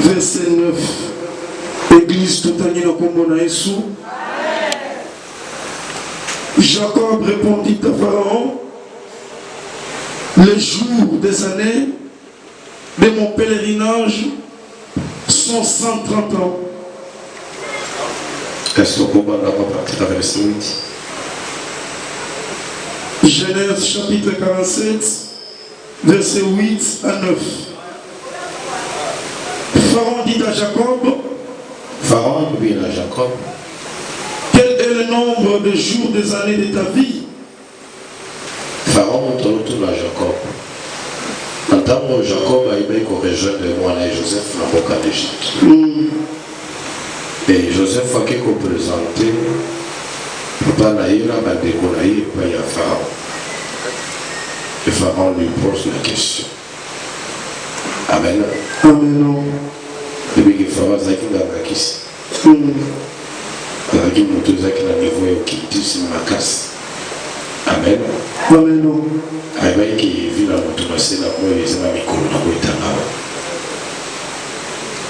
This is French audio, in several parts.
verset 9. Église tout à Yesu. Jacob répondit à Pharaon, les jours des années de mon pèlerinage sont 130 ans. Genèse chapitre 47, verset 8 à 9. Pharaon dit à Jacob, quel est le nombre de jours des années de ta vie? Pharaon tourne à Jacob. En tant que Jacob a aimé qu'on rejoigne moi et Joseph dans le cas d'Égypte. Et Joseph a qu'il présenté Papa Naïra Badékonaï et pas à Pharaon. Et Pharaon lui pose la question. Amen. Amen. Et puis Pharaon a dit qu'il a la question. Il a dit qu'il a niveau qui dit ma casse. Amen. Amen. Amen. Qui vit la motivation la moi les amis qu'on a eu tanga.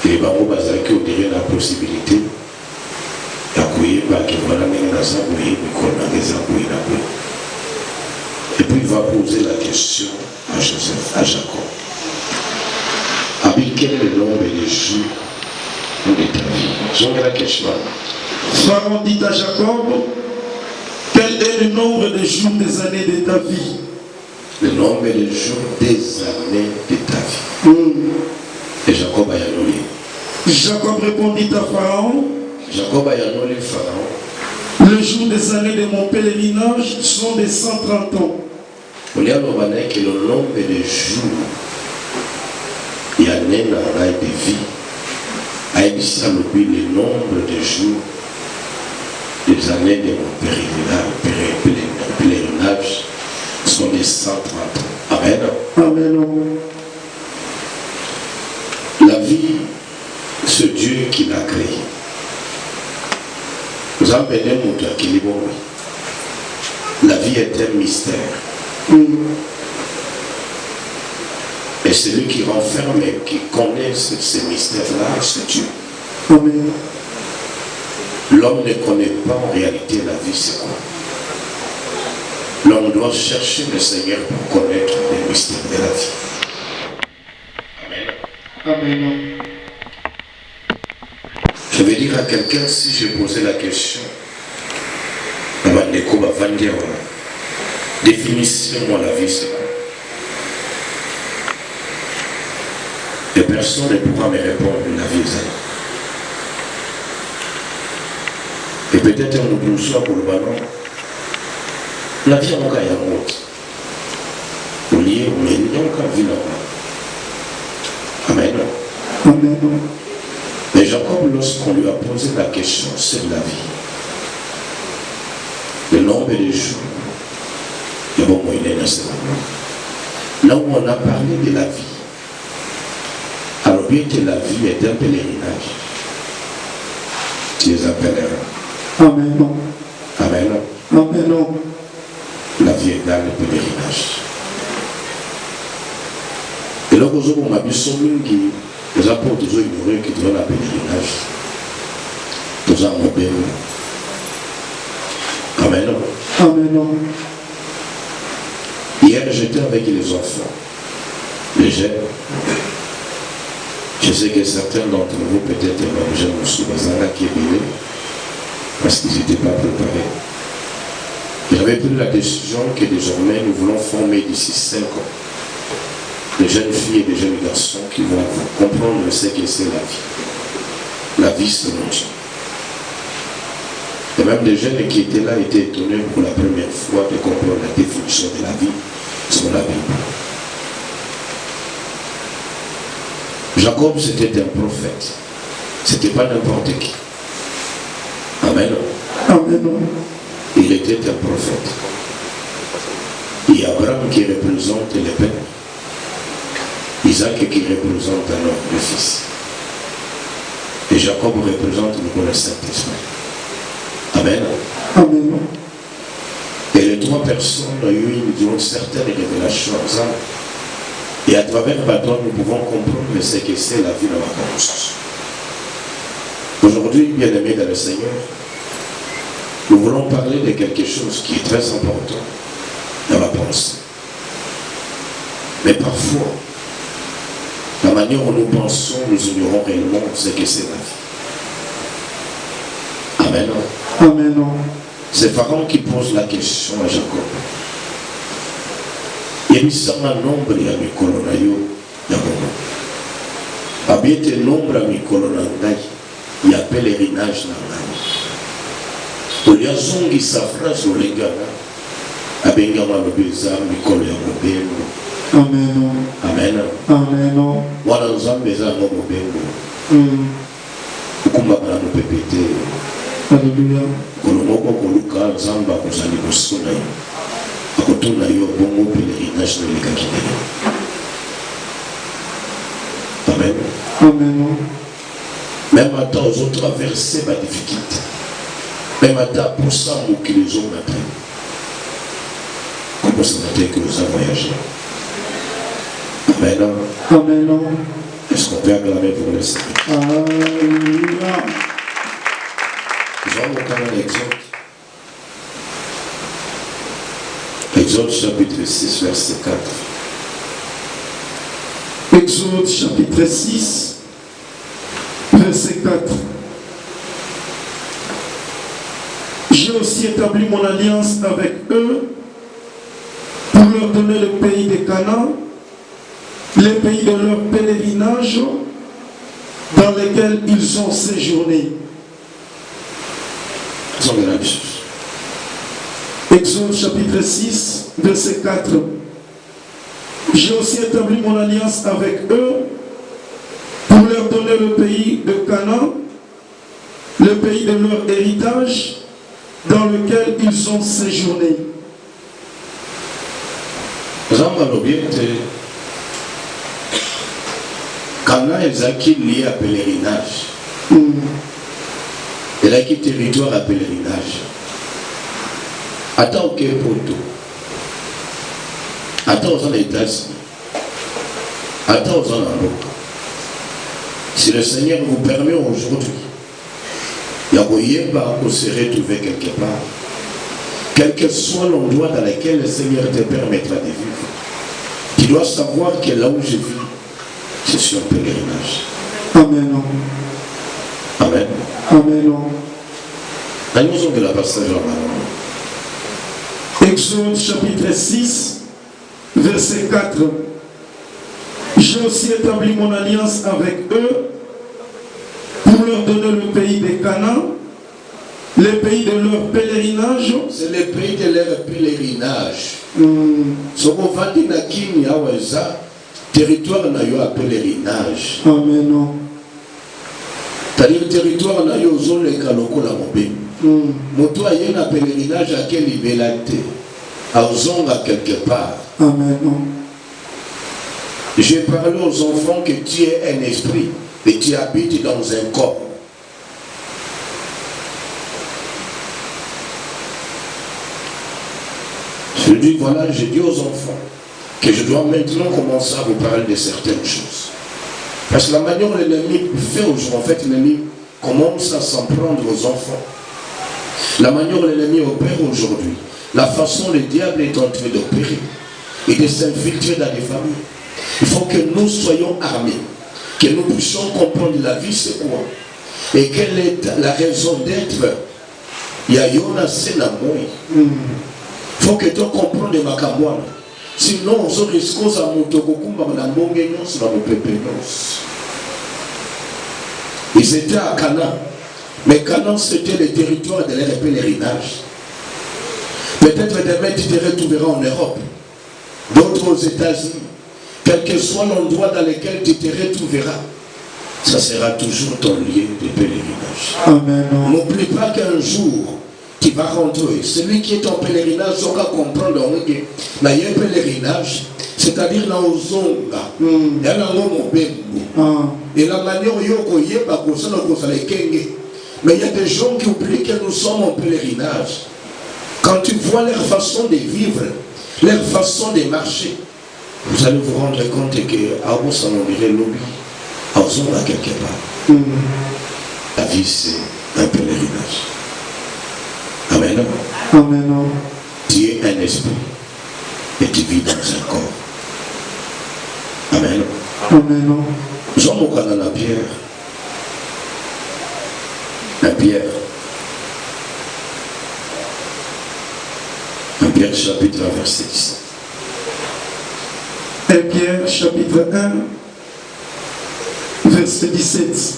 Et bah on va dire qu'on dirait la possibilité d'accueillir bah qui voilà mais dans ça oui mais qu'on a des accueillir là. Et puis il va poser la question à Joseph, à Jacob. Avec quel est le nombre des jours de ta vie? J'ai la question. Pharaon dit à Jacob, quel est le nombre de jours des années de ta vie? Le nombre de jours des années de ta vie. Et Jacob a yanolé. Jacob répondit à Pharaon, Jacob a yanolé Pharaon. le jour des années de mon pèlerinage sont de 130 ans. On y a nommé que le nombre de jours, il y a un an de vie. A ici le nombre de jours des années de mon pèlerinage sont de 130 ans. Amen. Amen. La vie, c'est Dieu qui l'a créée. Vous avez un moteur qui est bon. La vie est un mystère. Et celui qui renferme et qui connaît ce mystère-là, c'est Dieu. Amen. L'homme ne connaît pas en réalité la vie, c'est quoi. L'homme doit chercher le Seigneur pour connaître les mystères de la vie. Amen. Amen. Je vais dire à quelqu'un, si j'ai posé la question, définissez-moi la vie, c'est quoi. Et personne ne pourra me répondre la vie, c'est quoi. Et peut-être on nous soit pour le ballon. La vie en cas, il y a un autre. Au lieu, mais il y a encore vie là-bas. Amen. Amen. Mais Jacob, lorsqu'on lui a posé la question sur la vie, le nombre de jours, il y a beaucoup de là où on a parlé de la vie, alors bien que la vie est un pèlerinage, tu es un pèlerin. Amen. Amen. Amen. La vie est dans le pèlerinage. Et là, vous avez vu son qui les apôtres ont ignoré qui doivent la pèlerinage. Nous avons obéi. Amen. Amen. Hier, j'étais avec les enfants, les jeunes. Je sais que certains d'entre vous, peut-être, jeunes qui est venu parce qu'ils n'étaient pas préparés. J'avais pris la décision que désormais nous voulons former d'ici 5 ans des jeunes filles et des jeunes garçons qui vont comprendre ce que c'est la vie. La vie, c'est mon Dieu. Et même des jeunes qui étaient là étaient étonnés pour la première fois de comprendre la définition de la vie sur la Bible. Jacob, c'était un prophète. C'était pas n'importe qui. Amen. Amen. Il était un prophète. Il y a Abraham qui représente le Père. Isaac qui représente alors le Fils. Et Jacob représente le Saint-Esprit. Amen. Amen. Et les 3 personnes ont eu une certaine révélation Et à travers Baton, nous pouvons comprendre ce que c'est la vie dans la conscience. Aujourd'hui, bien-aimés dans le Seigneur, nous voulons parler de quelque chose qui est très important dans la pensée. Mais parfois, la manière dont nous pensons, nous ignorons réellement ce que c'est la vie. Amen. Amen. C'est Pharaon qui pose la question à Jacob. Il y a un nombre de mikolo na yo ya bongo. Abiete nombre de mikolo na ngai ya pèlerinage na ngai. Olia zongi sa phrase olengana. Abenga malobeza mikolo ya mobembo. Amen. Amen. Amen. Wana nzambe za no mobembo. Ukumba na mopepete. Alléluia. Kolomoko koluka nzamba kozali kosuna yo. Akotuna yo bongo pèlerinage na lekakine. Amen. Amen. Même à temps aux autres traverser ma difficulté. Même à temps pour ça qui les ont maintenant. Comment ça veut dire que nous avons voyagé? Amen. Amen. Est-ce qu'on peut acclamer pour le Seigneur? Alléluia. Nous allons encore un Exode. Exode chapitre 6, verset 4. Exode chapitre 6, verset 4. J'ai aussi établi mon alliance avec eux pour leur donner le pays de Canaan, le pays de leur pèlerinage dans lequel ils ont séjourné. Exode chapitre 6, verset 4. J'ai aussi établi mon alliance avec eux pour leur donner le pays de Canaan, le pays de leur héritage, dans lequel ils ont séjourné. Canaan est lié à pèlerinage. Elle a quitté territoire à pèlerinage. Attends au Képoto. Attends aux États-Unis. Attends aux Anamboka. Si le Seigneur vous permet aujourd'hui, il y a qu'on se retrouver quelque part. Quel que soit l'endroit dans lequel le Seigneur te permettra de vivre, tu dois savoir que là où je vis, je suis un pèlerinage. Amen. Amen. Amen. Nous avons de la passage en Exode chapitre 6, verset 4. J'ai aussi établi mon alliance avec eux pour leur donner le pays de Canaan, le pays de leur pèlerinage. C'est le pays de leur pèlerinage. Ce qu'on va dire à Kim Yaweza, territoire n'a eu à pèlerinage. Amen. C'est-à-dire territoire n'a eu aux zones les Kaloko la Mobé. Moto a eu un pèlerinage à quel libellate, à Ozonga quelque part. Amen. J'ai parlé aux enfants que tu es un esprit et tu habites dans un corps. Je dis voilà, je dis aux enfants que je dois maintenant commencer à vous parler de certaines choses. Parce que la manière dont l'ennemi fait aujourd'hui, en fait, l'ennemi commence à s'en prendre aux enfants. La manière dont l'ennemi opère aujourd'hui, la façon dont le diable est en train d'opérer et de s'infiltrer dans les familles. Il faut que nous soyons armés, que nous puissions comprendre la vie c'est quoi et quelle est la raison d'être. Il y a Yona Senamoi. Il faut que tu comprennes de Makamwana. Sinon, on risque à Motokokumba dans Mongenos, dans nos pépenos. Ils étaient à Canaan. Mais Canaan, c'était le territoire de leur pèlerinage. Peut-être demain, tu te retrouveras en Europe, d'autres aux États-Unis. Quel que soit l'endroit dans lequel tu te retrouveras, ça sera toujours ton lieu de pèlerinage. Amen. N'oublie pas qu'un jour, tu vas rentrer. Celui qui est en pèlerinage, il va comprendre que il y a un pèlerinage, c'est-à-dire dans le zonga, il y a un homme et la manière dont il y a mais il y a des gens qui oublient que nous sommes en pèlerinage. Quand tu vois leur façon de vivre, leur façon de marcher, vous allez vous rendre compte que à vous s'en lobby, à vous va quelque part. La vie, c'est un pèlerinage. Amen. Amen. Tu es un esprit et tu vis dans un corps. Amen. Amen. Nous sommes au Canada la pierre. La pierre. Un Pierre chapitre 1 verset 17. 1 Pierre chapitre 1 verset 17.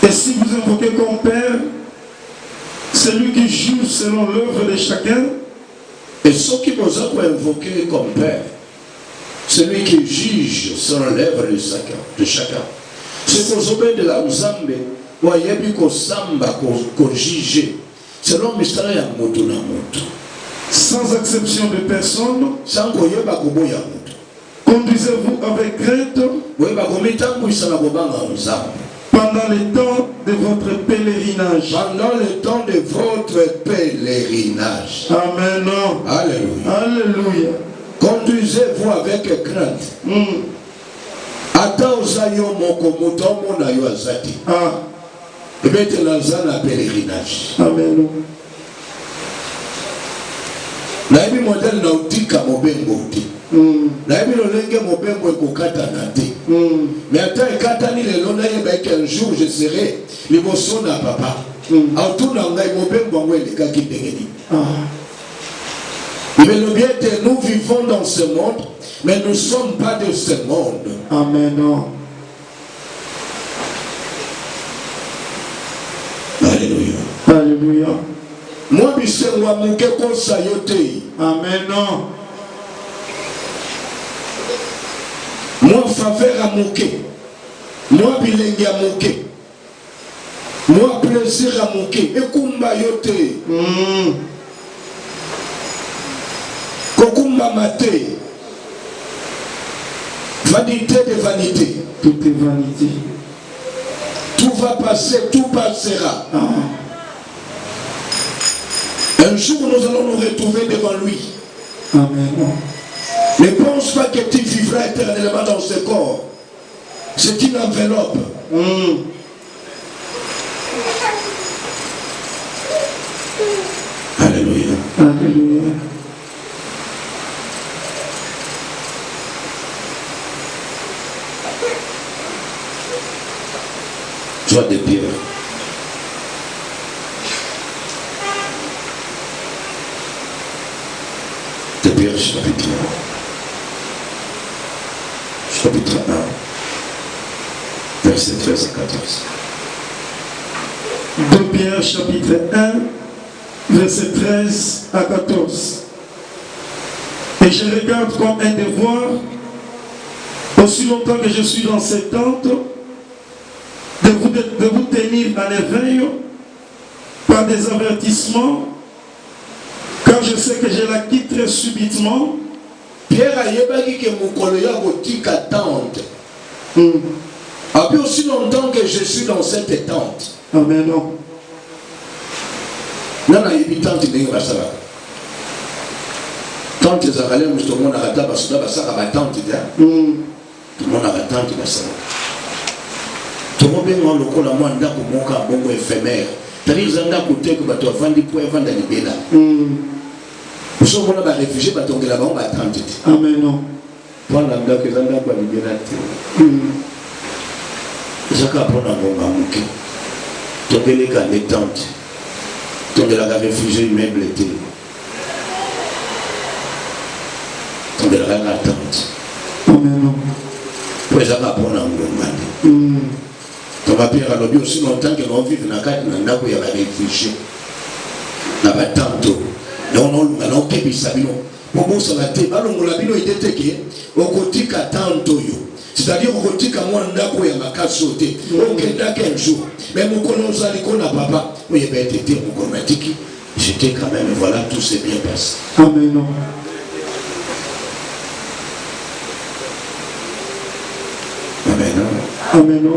Et si vous invoquez comme Père celui qui juge selon l'œuvre de chacun, et ceux qui vous ont invoqué comme Père, celui qui juge selon l'œuvre de chacun, c'est qu'on s'obéit de la Uzambe, ou ayebi ko samba ko juger selon mistara ya moto na moto, sans exception de personne, sans koyeba ko boya moto. Conduisez-vous avec crainte Oyeba ko mitambo isana ko banga Uzambe. Pendant le temps de votre pèlerinage. Pendant le temps de votre pèlerinage. Amen. Alléluia. Alléluia. Conduisez-vous avec crainte. Ata ozayo moko mutomo na yo azati. Et bien tu lances un pèlerinage. Amen. Na ebi modèle na utika mobengo uti. Na ebi lolenge mobengo ekokata na te. Mais attends, quand il est là, qu'un jour je serai l'émotion à papa. En tout cas, mais le bien que nous vivons dans ce monde, mais nous ne sommes pas de ce monde. Amen. Alléluia. Alléluia. Moi, je suis Amen. Moi, faveur à mouké. Moi, bilingue à mouké. Moi, plaisir à mouké. Et kumba yote. Kokumba maté. Vanité de vanité. Tout est vanité. Tout va passer, tout passera. Un jour, nous allons nous retrouver devant lui. Amen. Ne pense pas que tu vivras éternellement dans ce corps. C'est une enveloppe. Alléluia. Alléluia. Joie de Pierre. De Pierre chapitre 1, verset 13 à 14. De Pierre chapitre 1, verset 13 à 14. Et je regarde comme un devoir, aussi longtemps que je suis dans cette tente, de vous tenir en éveil par des avertissements, car je sais que je la quitterai subitement. Pierre a yebaki que mon collègue a tente. Après aussi longtemps que je suis dans cette tente. Amen. Non, il y a tente de Basara. Tente de Zaralem, tout le monde a raté Basara, Basara, tente. Tout le monde a raté Basara. Tout le monde a le coup, la moindre pour mon cas, bon éphémère. C'est-à-dire qu'ils ont côté que tu as vendu pour vendre des bélas. Nous sommes là, réfugiés, tu as là-bas, on va attendre. Amen. Voilà, que les gens ont des bélas. Ils ont qu'à prendre un bon mamouké. Tu as les gars, les tentes. Tu as les réfugiés, immeubles étaient. Tu as les tentes. Amen. Pour les gens à prendre un bon mamouké. Tu vas bien à aussi longtemps que l'on vit dans la carte, il y a des réfugiés. Il y a des tentes. Non, c'est-à-dire au côté comme moi ndako ya makasote okenda qu'un jour mais mon colonel aliko na papa oui ben était mon chromatique j'étais quand même voilà tout s'est bien passé. Amen. Amen. Amen.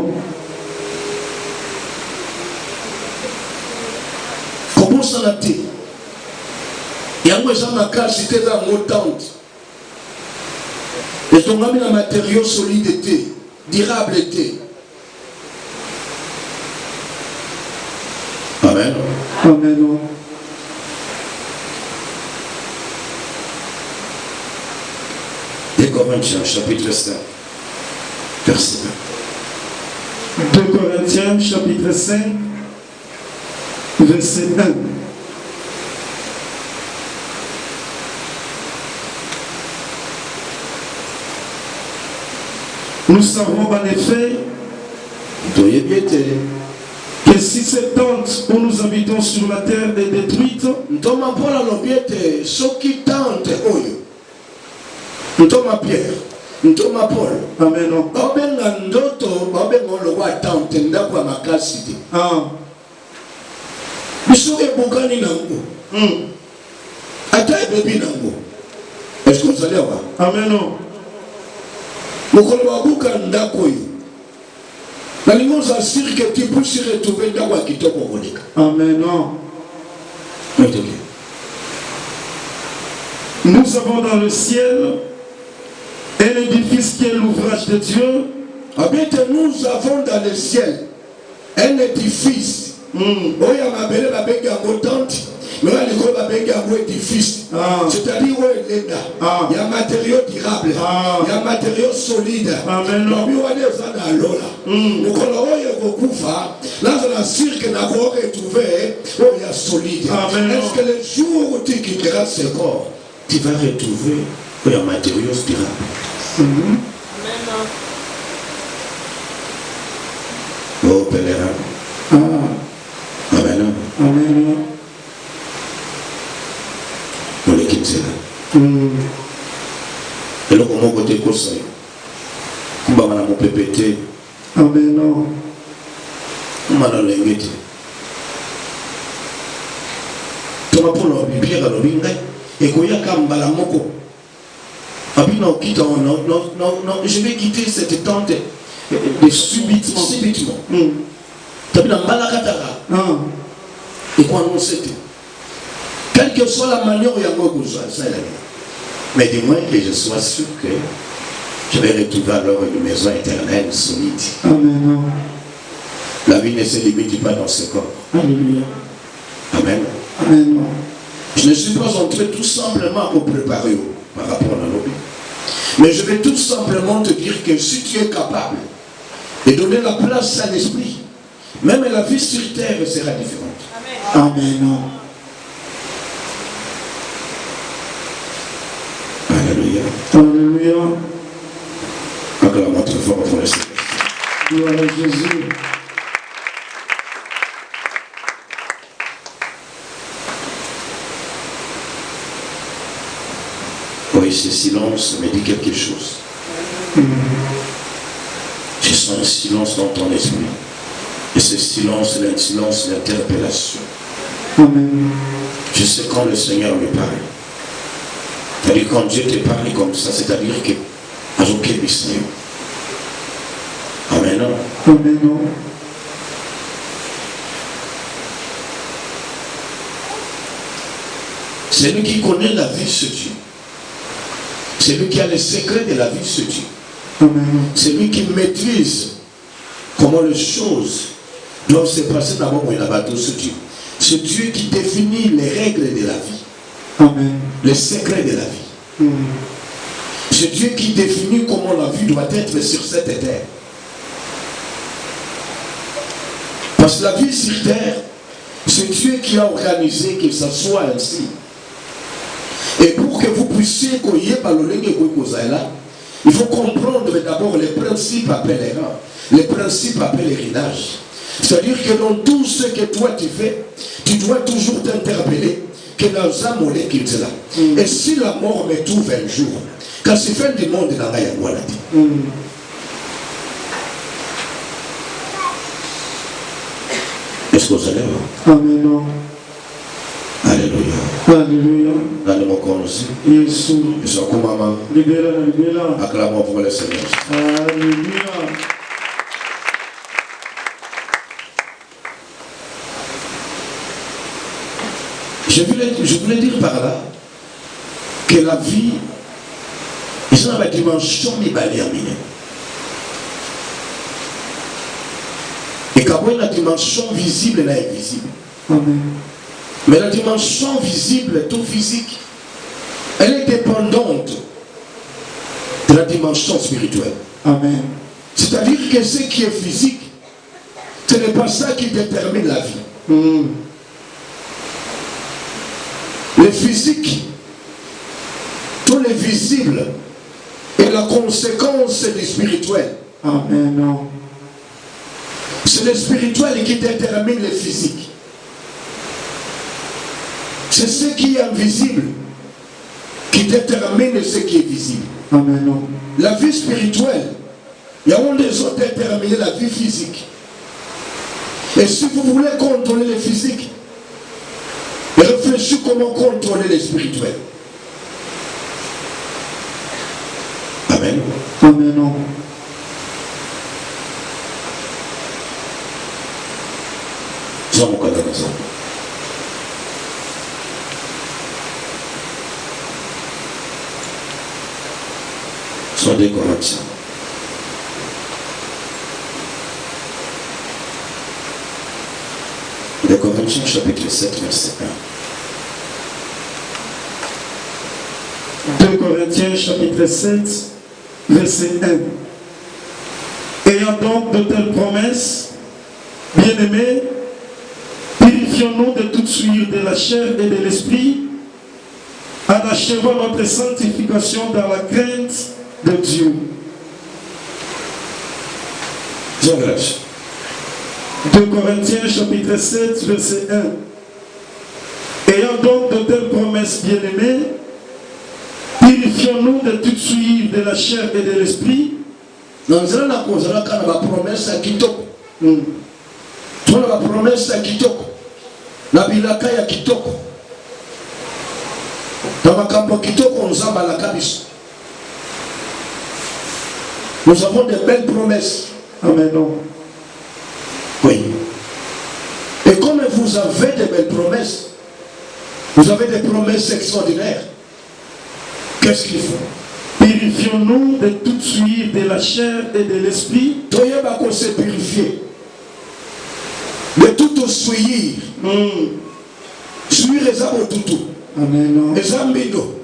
Comment ça l'a été? yango eza makasi te eza yango tente etongami na matériaux solide te durable te. Amen. Amen. 2 Corinthiens chapitre 5 verset 2 Corinthiens chapitre 5 verset 1. Nous savons en effet que si cette tente où nous habitons sur la terre est détruite, ntoma mpola lobi ete soki tente oyo ntoma Pierre ntoma Paul amen, babenga ndoto babenga olokwa tente ndako ya makasi te biso ebukani nango ata ebebi nango. Est-ce que vous allez voir? amen, mokolo babuka ndako oyo nalingi ozasiri que tu puisses retrouver ndako ya kitoko koleka. amen. Nous avons dans le ciel un édifice qui est l'ouvrage de Dieu. Nous avons dans le ciel un édifice. Oya mabele babenga yango tente, mais oya likolo babenga yango édifice. C'est-à-dire oyo elenda ya matériaux durables, ya matériaux solides. Lobi wana eza na lola. Mokolo oyo ekokufa nazala sûr que nako retrouver oyo ya solide. Est-ce que le jour où tu quitteras ce corps, tu vas retrouver oyo ya matériaux durables? Oh pèlerin. Amen. Amen. Mon équipe c'est là. Et là comment côté conseil. Kumba mana mo PPT. Amen. Mana lengete. Toma polo biblia ka lobinga et koya kambala moko. Abino quitte non, je vais quitter cette tente de subitement. Tabina mbalakataka. Et quoi non c'était? Quelle que soit la manière où il y a ça, mais du moins que je sois sûr que je vais retrouver alors une maison éternelle solide. Amen. La vie ne se limite pas dans ce corps. Alléluia. Amen. Amen. Je ne suis pas entré tout simplement pour préparer par rapport à la lobby. Mais je vais tout simplement te dire que si tu es capable de donner la place à l'esprit, même la vie sur terre sera différente. Amen. Alléluia. Alléluia. Acclamons très fort pour le Seigneur. Gloire à Jésus. Oui, ce silence me dit quelque chose. Je sens un silence dans ton esprit. Et ce silence, c'est un silence d'interpellation. Amen. Je sais quand le Seigneur me parle. C'est-à-dire quand Dieu te parle comme ça, c'est-à-dire que Amen. Amen. C'est lui qui connaît la vie sur Dieu. C'est lui qui a le secret de la vie sur Dieu. Amen. C'est lui qui maîtrise comment les choses doivent se passer d'abord où il a battu sur Dieu. C'est Dieu qui définit les règles de la vie. Amen. Les secrets de la vie. C'est Dieu qui définit comment la vie doit être sur cette terre. Parce que la vie sur terre, c'est Dieu qui a organisé que ça soit ainsi. Et pour que vous puissiez il faut comprendre d'abord les principes à pèlerin, les principes à pèlerinage. C'est-à-dire que dans tout ce que toi tu fais, tu dois toujours t'interpeller que dans un mollet qui est là. Et si la mort me trouve un jour, quand c'est fin du monde dans la Yagouala dit. Est-ce que vous allez voir? Amen. Alléluia. Alléluia. Jésus. Libéra, libéra. Acclamons pour le Seigneur. Alléluia. Je voulais dire par là que la vie, ils ont une dimension déterminée. Et quand il y a une dimension visible et invisible. Amen. Mais la dimension visible, tout physique, elle est dépendante de la dimension spirituelle. Amen. C'est-à-dire que ce qui est physique, ce n'est pas ça qui détermine la vie. Le physique, tout le visible est la conséquence du spirituel. Amen. Non. C'est le spirituel qui détermine le physique. C'est ce qui est invisible qui détermine ce qui est visible. Amen. Non. La vie spirituelle, il y a des autres déterminer la vie physique. Et si vous voulez contrôler le physique, réfléchissez comment contrôler le spirituel. Amen. Amen. Non. Soit des Corinthiens. Des Corinthiens chapitre 7 verset 1. 2 Corinthiens chapitre 7 verset 1. Ayant donc de telles promesses, bien-aimés, purifions-nous de toute souillure de la chair et de l'esprit, en achevant notre sanctification dans la crainte de Dieu. Jean Grèche. 2 Corinthiens chapitre 7 verset 1. Ayant donc de telles promesses, bien-aimés, purifions-nous de toute souillure de la chair et de l'esprit. Nous avons la promesse à Kitoko. Tu as la promesse à Kitoko. La bilaka ya Kitoko. Dans ma campo Kitoko, nous avons la cabisse. Nous avons de belles promesses. Amen. Oui. Et comme vous avez de belles promesses, vous avez des promesses extraordinaires. Qu'est-ce qu'il faut? Purifions-nous de toute souillure de la chair et de l'esprit. Toye bako se purifier. De toute souillure. Souillure eza botutu. Amen. Eza mbido.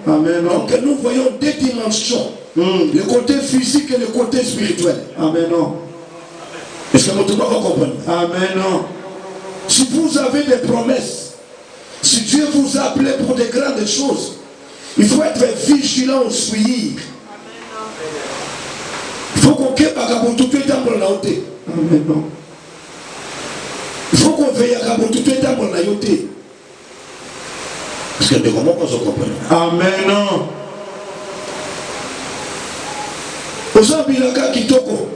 Amen. Donc nous voyons deux dimensions. Le côté physique et le côté spirituel. Amen. Est-ce que vous comprenez? Amen. Si vous avez des promesses, si Dieu vous a appelé pour de grandes choses, il faut être vigilant au souillir. Il faut qu'on ait tout dans la haute. Amen. Il faut qu'on veille à tout dans la haute. Parce que de comment on se comprend. Amen. Ozabilaka kitoko.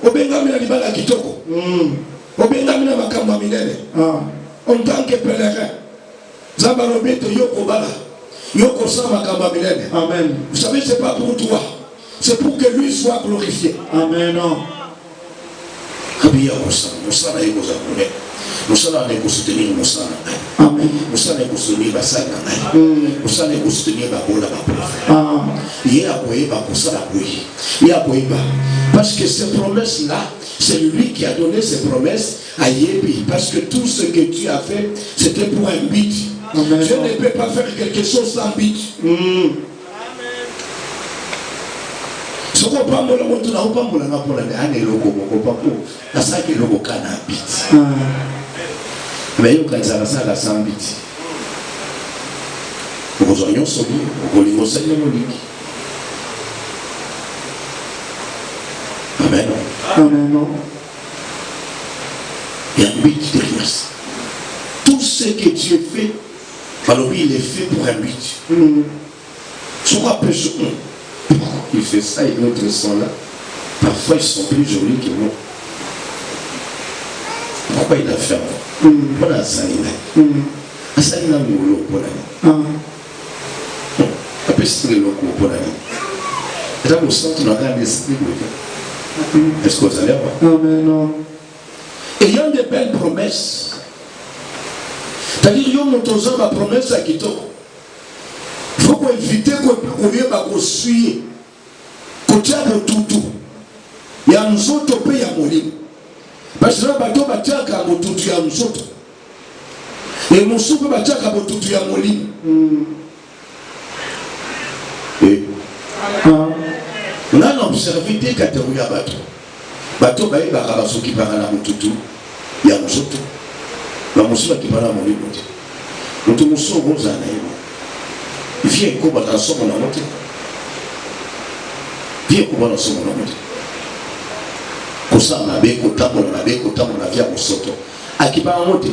Obengamina libala kitoko. Obengamina makamba minene. En tant que pèlerin, Zabarobete yoko bala. Yoko sa makamba minene. Amen. Vous savez, c'est pas pour toi. C'est pour que lui soit glorifié. Amen. Kabiya kosa, Moussa na yoko zakune. Moussa na neko soutenir Moussa na. Amen. Moussa na neko soutenir basal na. Moussa na neko soutenir babola babola. Il a koyeba kosa la koyi. Il a koyeba. Parce que ces promesses-là, c'est lui qui a donné ces promesses à Yébi. Parce que tout ce que tu as fait, c'était pour un but. Amen. Je ne peux pas faire quelque chose sans but. Ce qu'on prend mon amour, tu n'as pas mon amour pour l'année. Un logo, mon papa, la salle qui est logo canne à bit. Mais il y a un salle à 100 bits. Nous oignons solide, nous voulons s'aimer mon lit. Amen. Amen. Il y a un but derrière ça. Tout ce que Dieu fait, alors il est fait pour un but. Soit péché, il fait ça et d'autres sont là. Parfois ils sont plus jolis que moi. Pourquoi il a fait moi? Pour la salina. La salina moulo pour la nuit. Après c'est le loco pour la nuit. Et là, au centre, on a regardé ce que est-ce que vous allez voir? Amen. Ayant des belle promesse. C'est-à-dire, il y a une promesse à qui il faut qu'on évite qu'on vienne à suivre. Qu'on tient pour tout. Il y a un autre pays à mourir. Parce que là, il y a un autre pays à mourir. Et mon soupe va dire que tout est mourir. On a observé des catégories à bateau. Bateau, il y a un qui parle à Moutou. Il y a un autre. Il y a un autre qui parle à mourir. Nous sommes tous roses à l'air. Il vient comme dans son monde. Viens comme dans son monde. Comme ça, on a bien côté, on a bien côté, on a bien au soto. À qui parle à monter.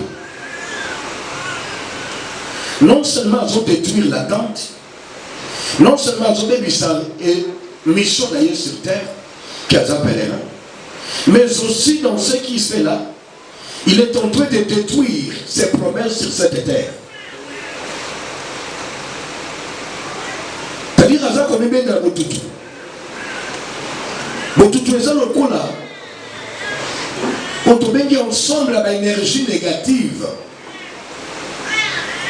Non seulement ils ont détruit la tente, non seulement ils ont détruit mission d'ailleurs sur terre, qu'ils appellent là, mais aussi dans ce qui se fait là, il est en train de détruire ses promesses sur cette terre. C'est-à-dire que ça comme bien dans le tout. Bon tout ça le coup là, on tombe bien ensemble à l'énergie négative.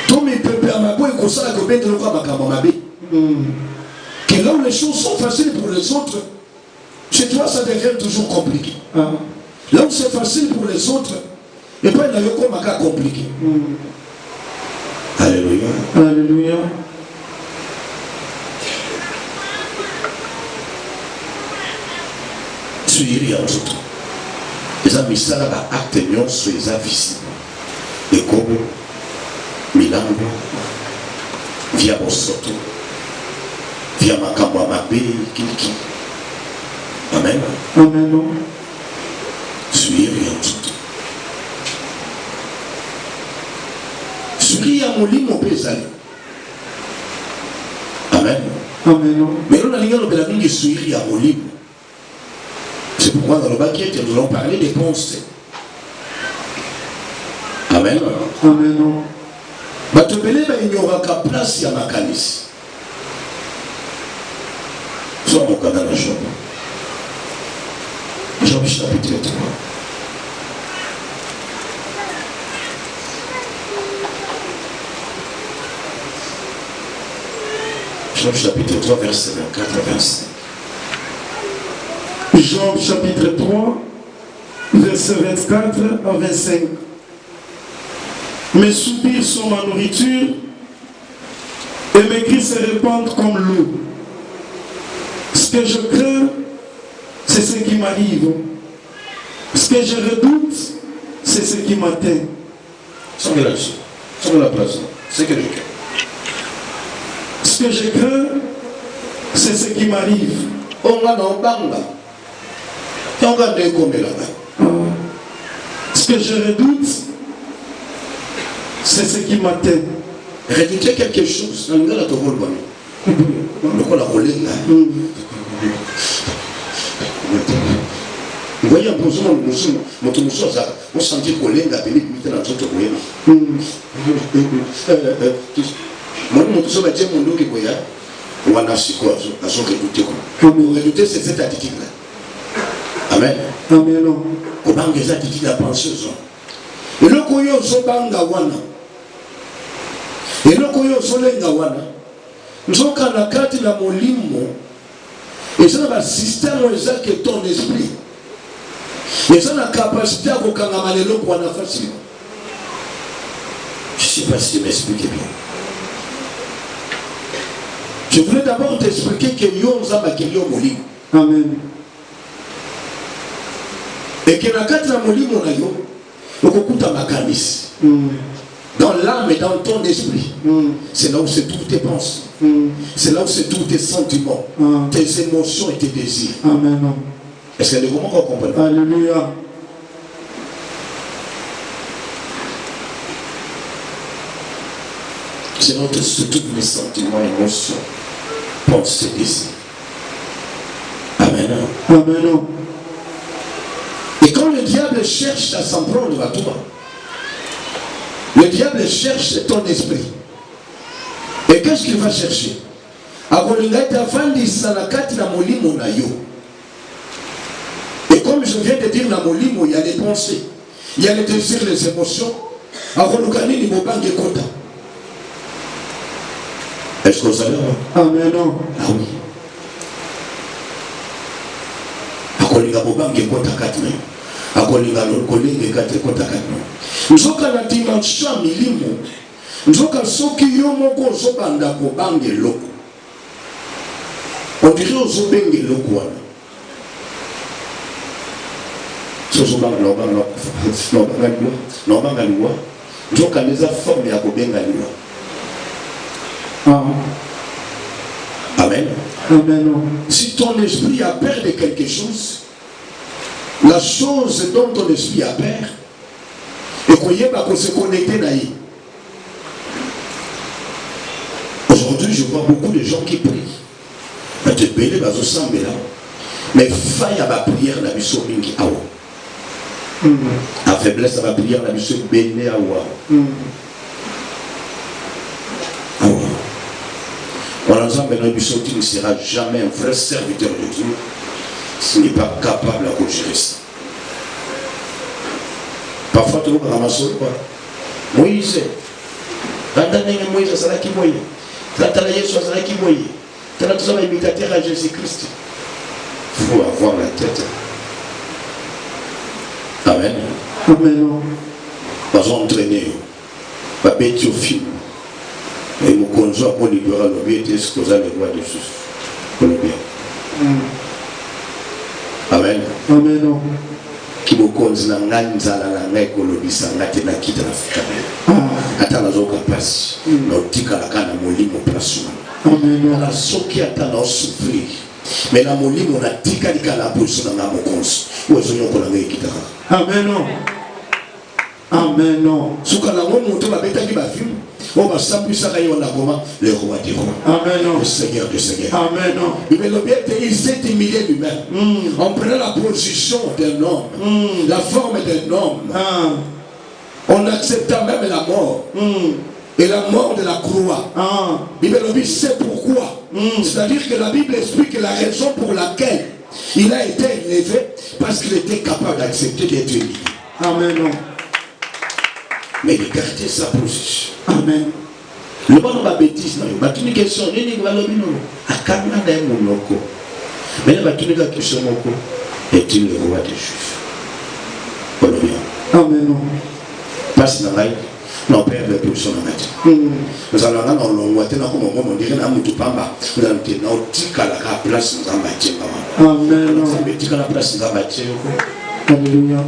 Tous mes peuples à ma boue et qu'on s'en a combien de fois ma que là où les choses sont faciles pour les autres, chez toi ça devient toujours compliqué. Là où c'est facile pour les autres, et pas il y a comme un cas compliqué. Alléluia. Alléluia. Suivre en autres. Les amis, ça là, acte non sur les invisibles. Et comme Milango, via Bosoto, via Makambo Mabe, Kiliki. Amen. Amen. Suivre en tout. Suivre à mon lit, mon pésal. Amen. Amen. Mais on a l'ingénieur de la ligne suivre à mon lit. C'est pourquoi dans le baquet, nous allons parler des pensées. Amen. Amen. Il n'y aura qu'à place à ma calice. Soit mon canal à Job. Job chapitre 3. Job chapitre 3, verset 24 à 25. Job chapitre 3, verset 24 à 25. Mes soupirs sont ma nourriture et mes cris se répandent comme l'eau. Ce que je crains, c'est ce qui m'arrive. Ce que je redoute, c'est ce qui m'atteint. Sans la place, c'est que je crains. Ce que je crains, c'est ce qui m'arrive. On va dans Banga. On va décommer là-bas. Ce que je redoute, c'est ce qui m'atteint. Redouter quelque chose. On va la tourner. On va la rouler là. Vous voyez un peu on sentit qu'on l'a appelé dans notre moyen. Moi, je me dis mon qui voyait. On a su quoi à son redouter. Redouter, c'est cette attitude-là. Amen. Amen. Comment les attitudes à penser. Et le koyo so banga wana. Et le koyo so lenga wana. Nzoka na kati na molimo. Et ça va système qui est ton esprit. Et ça la capacité à kokanga le wana facile. Je ne sais pas si je m'explique bien. Je voulais d'abord t'expliquer que yo nzamba ke yo molimo. Amen. Et que na kati na molimo na yo okukuta makanisi. Dans l'âme et dans ton esprit. C'est là où c'est tous tes pensées. C'est là où c'est tous tes sentiments, tes émotions et tes désirs. Amen. Est-ce que les moments qu'on comprend? Alléluia. C'est là où c'est tous mes sentiments, émotions, pensées, désirs. Amen. Amen. Et quand le diable cherche à s'en prendre à toi, le diable cherche ton esprit. Et qu'est-ce qu'il va chercher? Et comme je viens de dire, dans molimo, il y a des pensées. il y a les désirs, les émotions. Est-ce que vous savez? Amen. Ah oui. Akolinga bobange kota katme. Akolinga lokolinga kate kota katme. Nzoka na dimension milimo. Nzoka soki yo moko zobanda bobange loko. On dirait ozobenge loko wana. Sozobanga lobanga liwa. Nzoka neza forme ya kobenga liwa. Amen. Amen. Si ton esprit a peur de quelque chose, la chose dont ton esprit a peur, et qu'on y ait pas se connecter d'ailleurs. Aujourd'hui, je vois beaucoup de gens qui prient. Mais faille à ma prière, la mission mingi awa. La faiblesse à ma prière, la mission béné awa. On ensemble, tu ne seras jamais un vrai serviteur de Dieu s'il n'est pas capable de gérer ça. Parfois, tu vas ramasser quoi? Moïse, Moïse, c'est là qui voyait. C'est là qui voyait. C'est là qui est imitateur à Jésus-Christ. Il faut avoir la tête. Amen. Amen. Pas entraîner. Pas bêter au film. Et mon conjoint pour libérer le bien, est-ce que vous avez le droit de Jésus pour le bien? Amen. Amen. Qui me conduit dans l'anzala la nègre le bisa ngate na kita na fukame. Ata na zoka passe. Na tika la kana molimo place. Amen. La soki ata na souffrir. Mais la molimo na tika dika la position na mokonzi. Ozo ko na ngai kita. Amen. Amen. Suka la monte ba beta ki ba film. On va s'appuyer le roi des rois. Amen. Le Seigneur des seigneurs. Amen. Il s'est humilié lui-même. En prenant la position d'un homme, la forme d'un homme. On accepta même la mort. Et la mort de la croix. Il sait pourquoi. C'est-à-dire que la Bible explique la raison pour laquelle il a été élevé, parce qu'il était capable d'accepter d'être humilié. Amen. Mais de garder sa position. Amen. Le bon va bêtise, non. Mais une question, il va le dire. À Canada, mon loco. Mais la question, mon est-il le roi des Juifs? Amen. Parce que non, père de position dans la tête. Nous allons dans le long, on dirait que nous pamba. Nous allons dire, nous tika la place dans la matière. Amen. Nous tika la place dans la matière. Alléluia.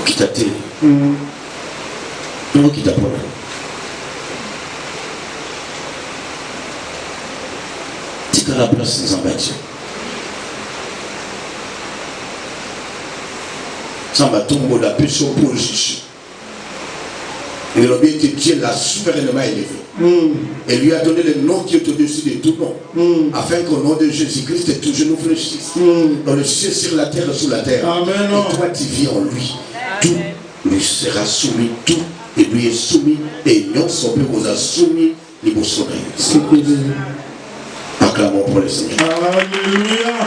Qui t'a dit? Nous qui t'apprend. Tika la place dans la matière. Ça va tomber la puissance pour Jésus. Et le bien que Dieu l'a souverainement élevé. Et lui a donné le nom qui est au-dessus de tout nom. Afin qu'au nom de Jésus-Christ, tout genou fléchisse. Dans le ciel, sur la terre, sous la terre. Amen. Et toi, tu vis en lui. Tout lui sera soumis. Tout et lui est soumis. Et non, son père vous a soumis. Les beaux soleils. Acclamons pour le Seigneur. Alléluia.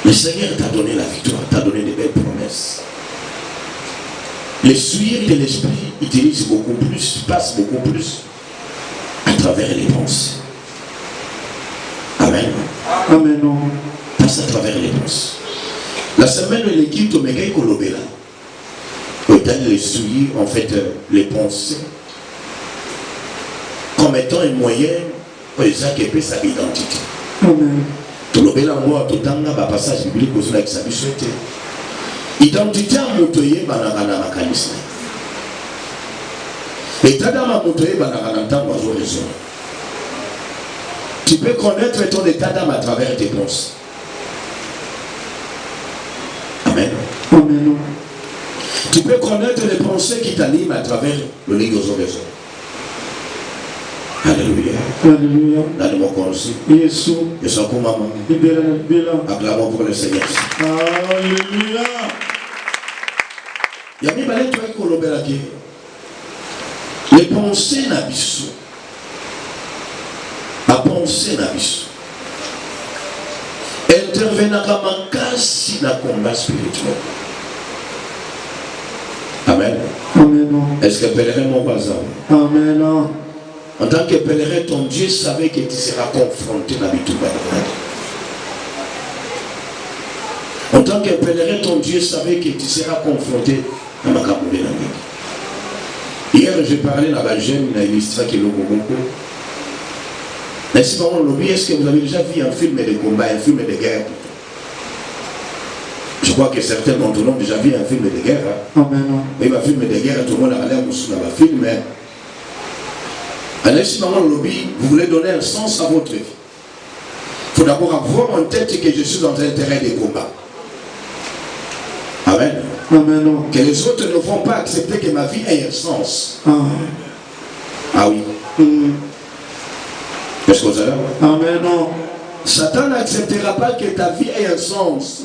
Le Seigneur t'a donné la victoire, t'a donné de belles promesses. Le suir de l'esprit utilise beaucoup plus, passe beaucoup plus à travers les pensées. Amen. Amen. Passe à travers les pensées. La semaine où l'équipe de Megaï Kolobela, dans le suivi, en fait, les pensées, comme étant un moyen pour les acquérir sa identité. Amen. Tout le monde tout le passage biblique sur la souhaité. Identité à Motoye Banagana Makanisme. Et Tadama Motoye Banagana Tango raison. Tu peux connaître ton état d'âme à travers tes pensées. Amen. Amen. Tu peux connaître les pensées qui t'animent à travers le ligne aux raisons. Alléluia. Alléluia. Dans mon conseil. Jésus. Et son coup, maman. Acclamons pour le Seigneur. Alléluia. Il y a mis balai toi qui kolobela qui. Les pensées na biso. La pensée na biso. intervenir comme un casse dans le combat spirituel. Amen. Amen. Est-ce que pèlerin mon voisin? Amen. En tant que pèlerin, ton Dieu savait que tu seras confronté dans l'Itouba. En tant que pèlerin, ton Dieu savait que tu seras confronté dans ma caboule. Hier, j'ai parlé dans la jeune, dans l'histoire qui est le Congo. Est-ce que vous avez déjà vu un film de combat, un film de guerre? Je crois que certains d'entre nous ont déjà vu un film de guerre. Amen. Oui, un film de guerre, tout le monde a l'air de se film. Vous voulez donner un sens à votre vie. Il faut d'abord avoir en tête que je suis dans un terrain de combat. Amen. Amen. Que les autres ne vont pas accepter que ma vie ait un sens. Ah oui. Qu'est-ce que vous avez? Amen. Satan n'acceptera pas que ta vie ait un sens.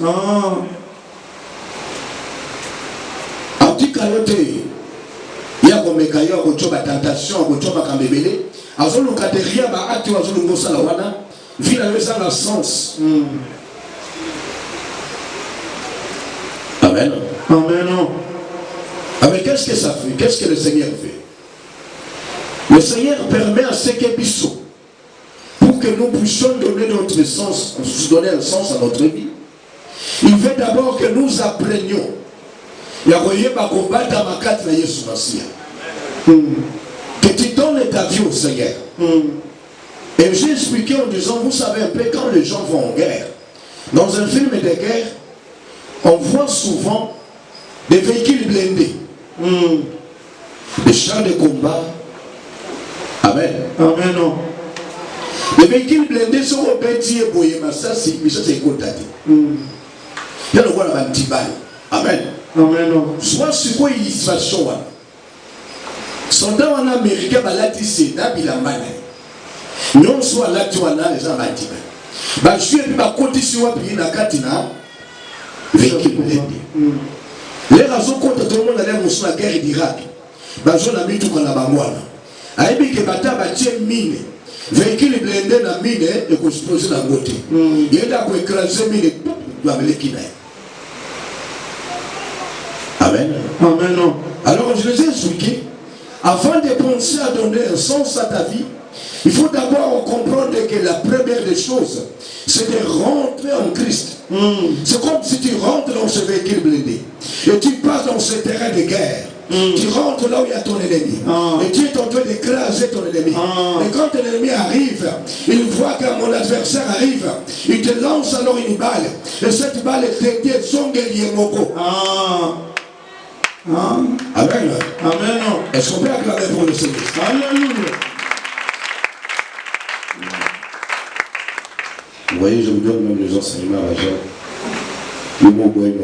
Il y a comme des tentation, vie n'a sens. Amen. Amen. Mais qu'est-ce que ça fait? Qu'est-ce que le Seigneur fait? Le Seigneur permet à ce que Bissot, pour que nous puissions donner notre sens, donner un sens à notre vie. Il veut d'abord que nous apprenions. Il y a que tu donnes ta vie au Seigneur. Et j'ai expliqué en disant, vous savez un peu, quand les gens vont en guerre, dans un film de guerre, on voit souvent des véhicules blindés, des chars de combat. Amen. Amen. Les véhicules blindés sont au petit et boyé, mais ça c'est contaté. Il y a le roi de Tibal. Amen. Amen. Soit sur quoi illustration. Soldat en Amérique, balati c'est d'Abilamane. Nous soit là tu as les gens bâtis. Bah je suis pas côté sur pays na katina véhicule blindé. Les raisons contre tout le monde allait sur la guerre d'Irak. Bah je n'ai mis tout qu'on a bangwana. Aïbi que bata bâti mine. Véhicule blindé na mine et qu'on se pose dans le côté. Il est là pour écraser mine doit me l'équiner. Amen. Amen. Alors je les ai expliqué. Avant de penser à donner un sens à ta vie, il faut d'abord comprendre que la première des choses, c'est de rentrer en Christ. C'est comme si tu rentres dans ce véhicule blindé et tu passes dans ce terrain de guerre. Tu rentres là où il y a ton ennemi. Et tu es en train d'écraser ton ennemi. Et quand ton ennemi arrive, il voit que mon adversaire arrive, il te lance alors une balle. Et cette balle est traitée son guerrier moko. Amen. Amen. Est-ce qu'on peut acclamer pour le Seigneur? Alléluia. Vous voyez, je vous donne même les enseignements à la jeune. Le mot boy,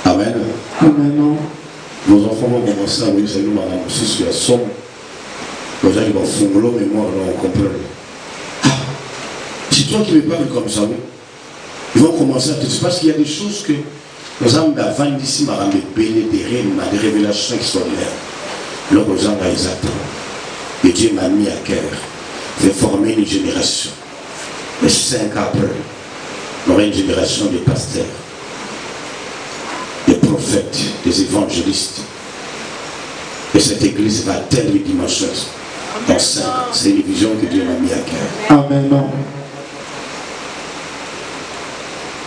Amen. Amen. Nos enfants vont commencer à vous dire, Seigneur, madame, si je suis à somme, les gens vont fondre l'eau, mais moi, on comprend. Ah, c'est toi qui me parles comme ça, oui. Ils vont commencer à te dire, parce qu'il y a des choses que nous avons d'avant d'ici, madame, des révélations extraordinaires. Là, aux gens, ils attendent. Et Dieu m'a mis à cœur de former une génération. Et 5 ans après, on aura une génération de pasteurs, des prophètes, des évangélistes. Et cette église va atteindre les dimensions. C'est une vision que Dieu m'a mis à cœur. Amen.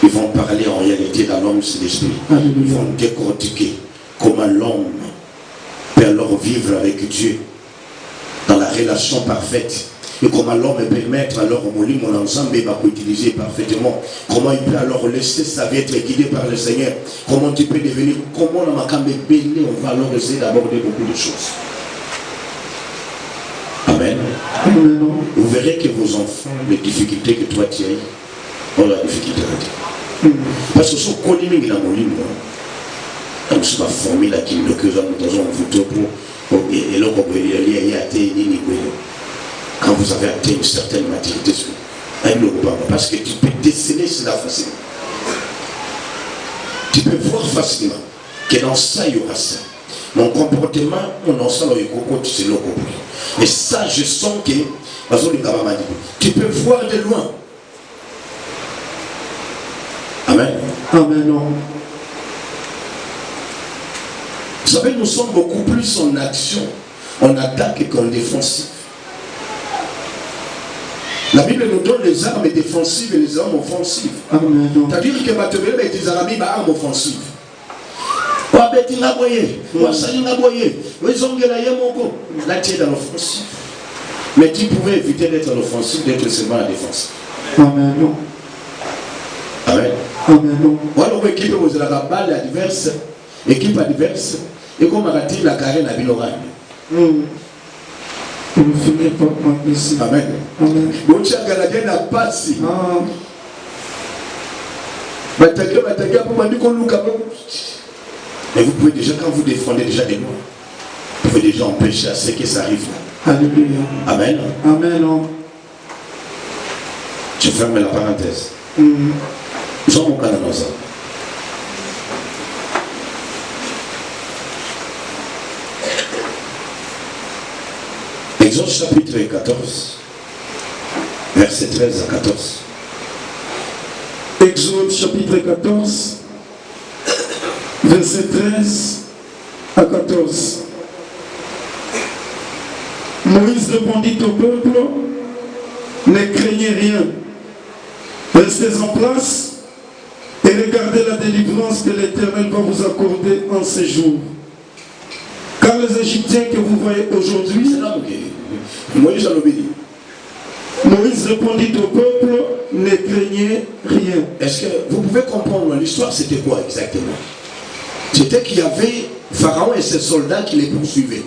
Ils vont parler en réalité dans l'homme, c'est l'esprit. Ils vont décortiquer comment l'homme peut alors vivre avec Dieu dans la relation parfaite. Et comment l'homme peut mettre alors mon ensemble et va utiliser parfaitement. Comment il peut alors laisser sa vie être guidée par le Seigneur. Comment tu peux devenir, comment on va alors essayer d'aborder beaucoup de choses. Amen. Amen. Vous verrez que vos enfants, les difficultés que toi tu as, ont la difficulté. Parce que ce qu'on dit dans mon livre, comme c'est ma formule qui nous que nous avons voté pour, et là, quand vous avez atteint une certaine maturité, parce que tu peux déceler cela facilement. Tu peux voir facilement que dans ça, il y aura ça. Mon comportement, mon ensemble, c'est le compris. Et ça, je sens que, tu peux voir de loin. Amen. Non. Vous savez, nous sommes beaucoup plus en action, en attaque qu'en défensive. La Bible nous donne les armes défensives et les armes offensives. C'est-à-dire que Mathieu des armes offensives. Là, tu es dans l'offensive. Mais tu pouvais éviter d'être à l'offensive, d'être seulement à la défense. Amen. Amen. Amen. Voilà une équipe où la balle adverse, équipe adverse, et comme on a dit la carrière à Biloran. Amen. Amen. Bon, tu as gagné la passe. Mais vous pouvez déjà, quand vous défendez déjà des lois, vous pouvez déjà empêcher à ce que ça arrive. Alléluia. Amen. Amen. Je ferme la parenthèse. Jean mon canal dans ça. Exode chapitre 14, verset 13 à 14. Exode chapitre 14, verset 13 à 14. Moïse répondit au peuple, ne craignez rien, restez en place et regardez la délivrance que l'Éternel va vous accorder en ces jours. Car les Égyptiens que vous voyez aujourd'hui, Moïse a obéi. Moïse répondit au peuple, ne craignez rien. Est-ce que vous pouvez comprendre l'histoire, c'était quoi exactement? C'était qu'il y avait Pharaon et ses soldats qui les poursuivaient.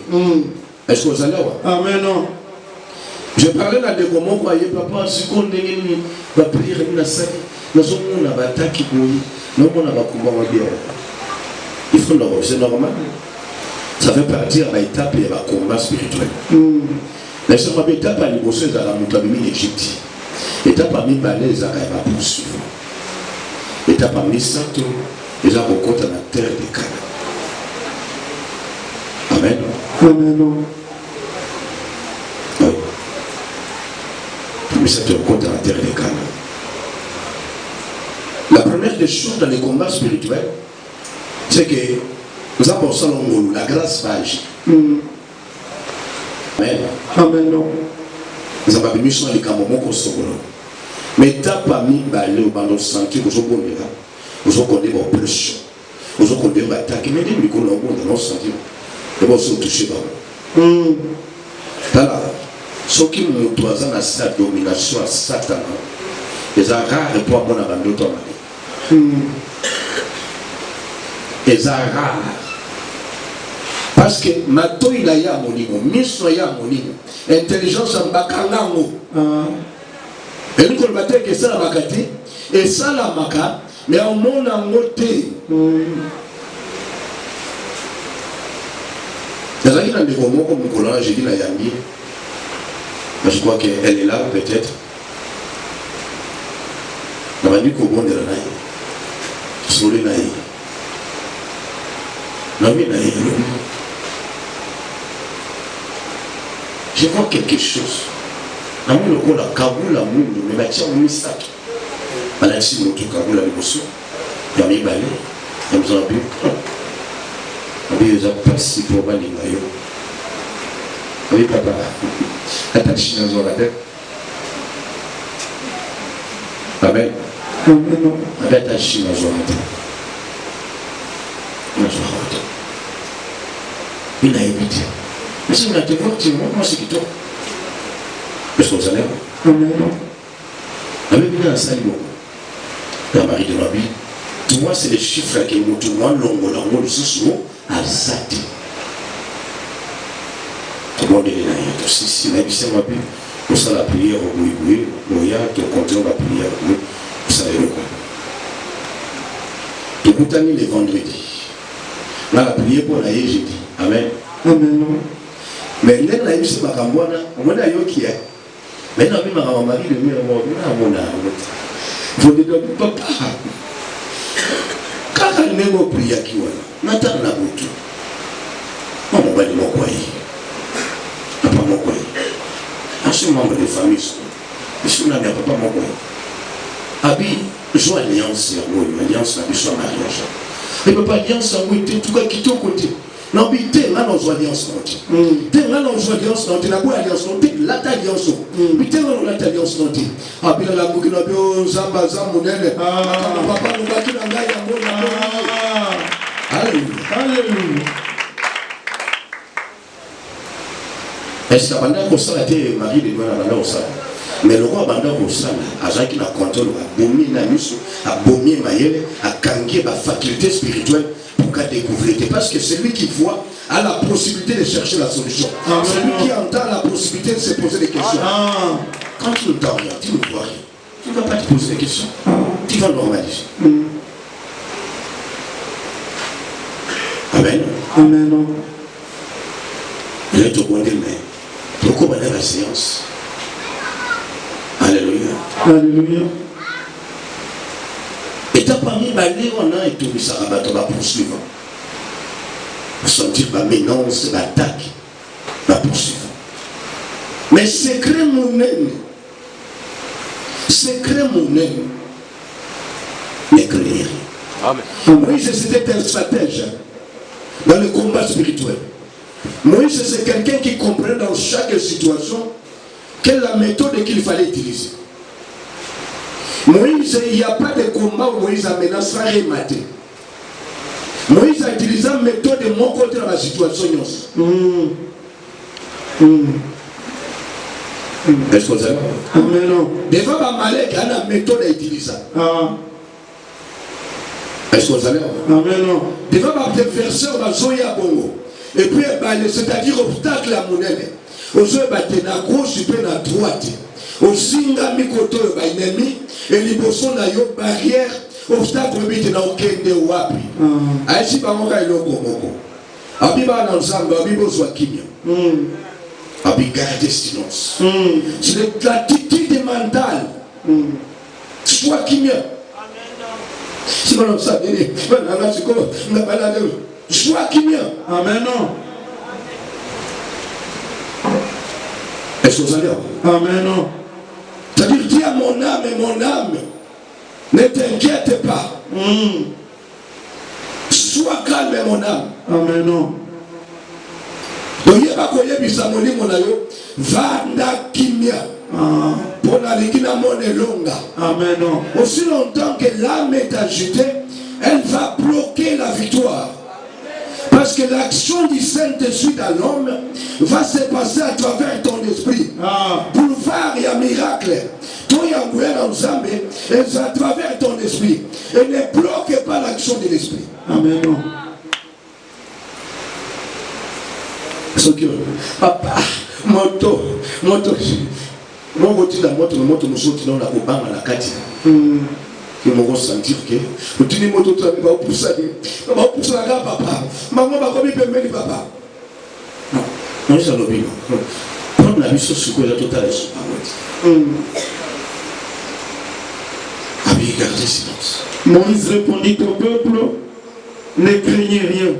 Est-ce que vous allez voir? Amen. Non. Je parlais là de comment vous voyez, papa, si on va prier, nous avons attaqué, nous avons bien. Il faut le c'est normal. Ça fait partie de l'étape et de combat spirituel. La seconde étape à l'émotion de la montagne d'Égypte. L'étape à mi-balais à la poursuivre. L'étape à mi-sato, les gens rencontrent la terre de Canaan. Amen. Amen. Oui. Mais ça te rencontre la terre de Canaan. La première des choses dans les combats spirituels, c'est que nous avons la grâce va agir. Amen. Amen. Nous avons mis sur les camomos qu'on se voit. Mais tu n'as pas mis balai au bandon senti, vous avez connu là. Vous avez connu vos pressions. Vous avez connu vos attaques. Mais les micros n'ont pas de senti. Et vous avez touché par vous. Voilà. Ce qui nous doit dans sa domination à Satan, les rares pour avoir un abandon. Les rares. Parce que mato il a ya monimo, mission ya monimo, intelligence en bakangango. Et nous qu'on battait que ça la makati et ça la maka, mais au monde en moté. Dans un des moments comme Nicolas, j'ai dit la Yambi, je crois qu'elle est là peut-être. On va dire qu'au bon de la naïe, sur les naïs. Non mais naïs. Je vois quelque chose. Dans le coup, la Kaboul, la Moule, mais Mathieu, on met ça. Malgré si notre Kaboul a l'émotion, il y a mis balai, il y a besoin de but. Il y a pas si pour balai. Oui, papa. Attaque chinoise dans la tête. Amen. Attaque chinoise dans la tête. Il a évité. Mais si on a été voir, moi c'est qui toi. Est-ce que vous allez voir? Amen. Bien à salut. La Marie de ma vie. Tu vois, c'est les chiffres qui nous disent l'ongo, le sous à Zati. Tout le monde est là. Si la vie c'est ma vie, pour ça la prière au boui, Moya, tu continues la prière au boui, vous savez le quoi. Tu continues les vendredis. Là, la prière pour la jeudi. Amen. Amen. Mais là, il y a eu ce macambouana, on a eu qui est. Mais là, il y a un mari de mieux, on a vous ne dites pas, quand elle n'est pas prié à qui on a, n'attend la bouche. On va dire mon coyer. Papa mon coyer. Un seul membre de famille, je suis un papa mon coyer. Abi, joue alliance, alliance na biso mariage. Et papa alliance en côté, tout cas quitter au côté. Non, mais t'es là dans alliance non. T'es là dans alliance non. T'es là pour alliance non. T'es là alliance non. Mais t'es là dans alliance non. Ah puis la boucle na bio zamba zamunene. Ah papa nous baki na ngai ya mona. Alléluia. Alléluia. Est-ce que pendant que ça a été marié de moi na banda ça. Mais le roi banda ko ça azaki na contrôle a bomé na miso, a bomé mayele, a kangé ba faculté spirituelle. Pour découvrir, parce que celui qui voit a la possibilité de chercher la solution. Celui qui entend la possibilité de se poser des questions. Quand tu n'entends rien, tu ne vois rien, tu ne vas pas te poser des questions. Tu vas normaliser. Amen. Amen. Je vais te demander, mais pourquoi on a la séance? Alléluia. Alléluia. Et t'as parmi les on a et tout, ça va poursuivre. Pour sentir ma menace, l'attaque, va poursuivre. Mais secret mon ennemi, ne crée rien. Amen. Moïse c'était un stratège dans le combat spirituel. Moïse c'est quelqu'un qui comprend dans chaque situation quelle est la méthode qu'il fallait utiliser. Moïse, il n'y a pas de combat où Moïse a menacé sans remater. Moïse a utilisé une méthode de mon côté dans la situation. Est-ce que vous avez? Amen. Devant Amalek, il y a une méthode à utiliser. Est-ce que vous avez? Amen. Devant l'adversaire, il y a Zoya Bongo. Et puis, c'est-à-dire obstacle à mon ennemi. Aux yeux, il y a gauche, il y a droite. Au singa mikoto ba ennemi et liboso na yo barrière obstacle bite na okende wapi aishi ba moka iloko moko abiba na nzamba abibo zwa kimya abi garder silence c'est l'attitude mentale soit kimya si on ça dit na siko na bala soit kimya amen. Est-ce que vous allez? Amen. C'est-à-dire, dis à mon âme, ne t'inquiète pas. Sois calme, mon âme. Amen. Donc, il n'y a pas de bisamoni, mon ayo. Vanda kimia. Pour la ligina monnaie longue. Amen. Aussi longtemps que l'âme est agitée, elle va bloquer la victoire. Parce que l'action du Saint-Esprit dans l'homme va se passer à travers ton esprit. Pour faire un miracle. Toi, il y a un ensemble, et c'est à travers ton esprit. Et ne bloque pas l'action de l'esprit. Amen. Papa, moto. Mon côté de la moto, nous sommes dans la Obama, la Kati. Ils vont sentir que tu dis que tu vas pousser papa. Maman va comme il peut mettre papa. Non, on est à l'obéissance. Prendre la mission sur quoi la totale est Abi, gardez silence. Moïse répondit au peuple, ne craignez rien.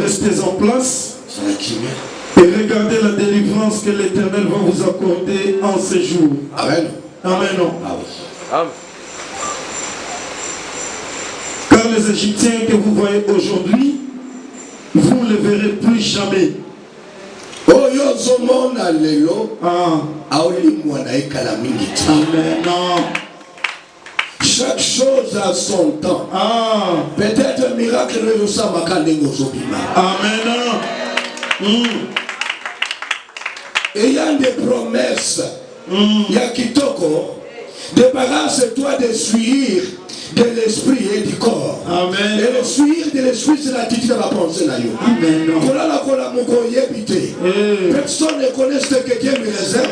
Restez en place et regardez la délivrance que l'Éternel va vous accorder en ce jour. Amen. Amen. Ah oui. Amen. Car les Égyptiens que vous voyez aujourd'hui, vous ne les verrez plus jamais. Amen. Chaque chose a son temps. Peut-être un miracle ne nous a pas. Amen. Et il y a des promesses. Il y a Kitoko. Débarrasse-toi de suivre de l'esprit et du corps. Amen. Et le suivre de l'esprit, c'est l'attitude de la pensée. Amen. Personne ne connaît ce que Dieu me réserve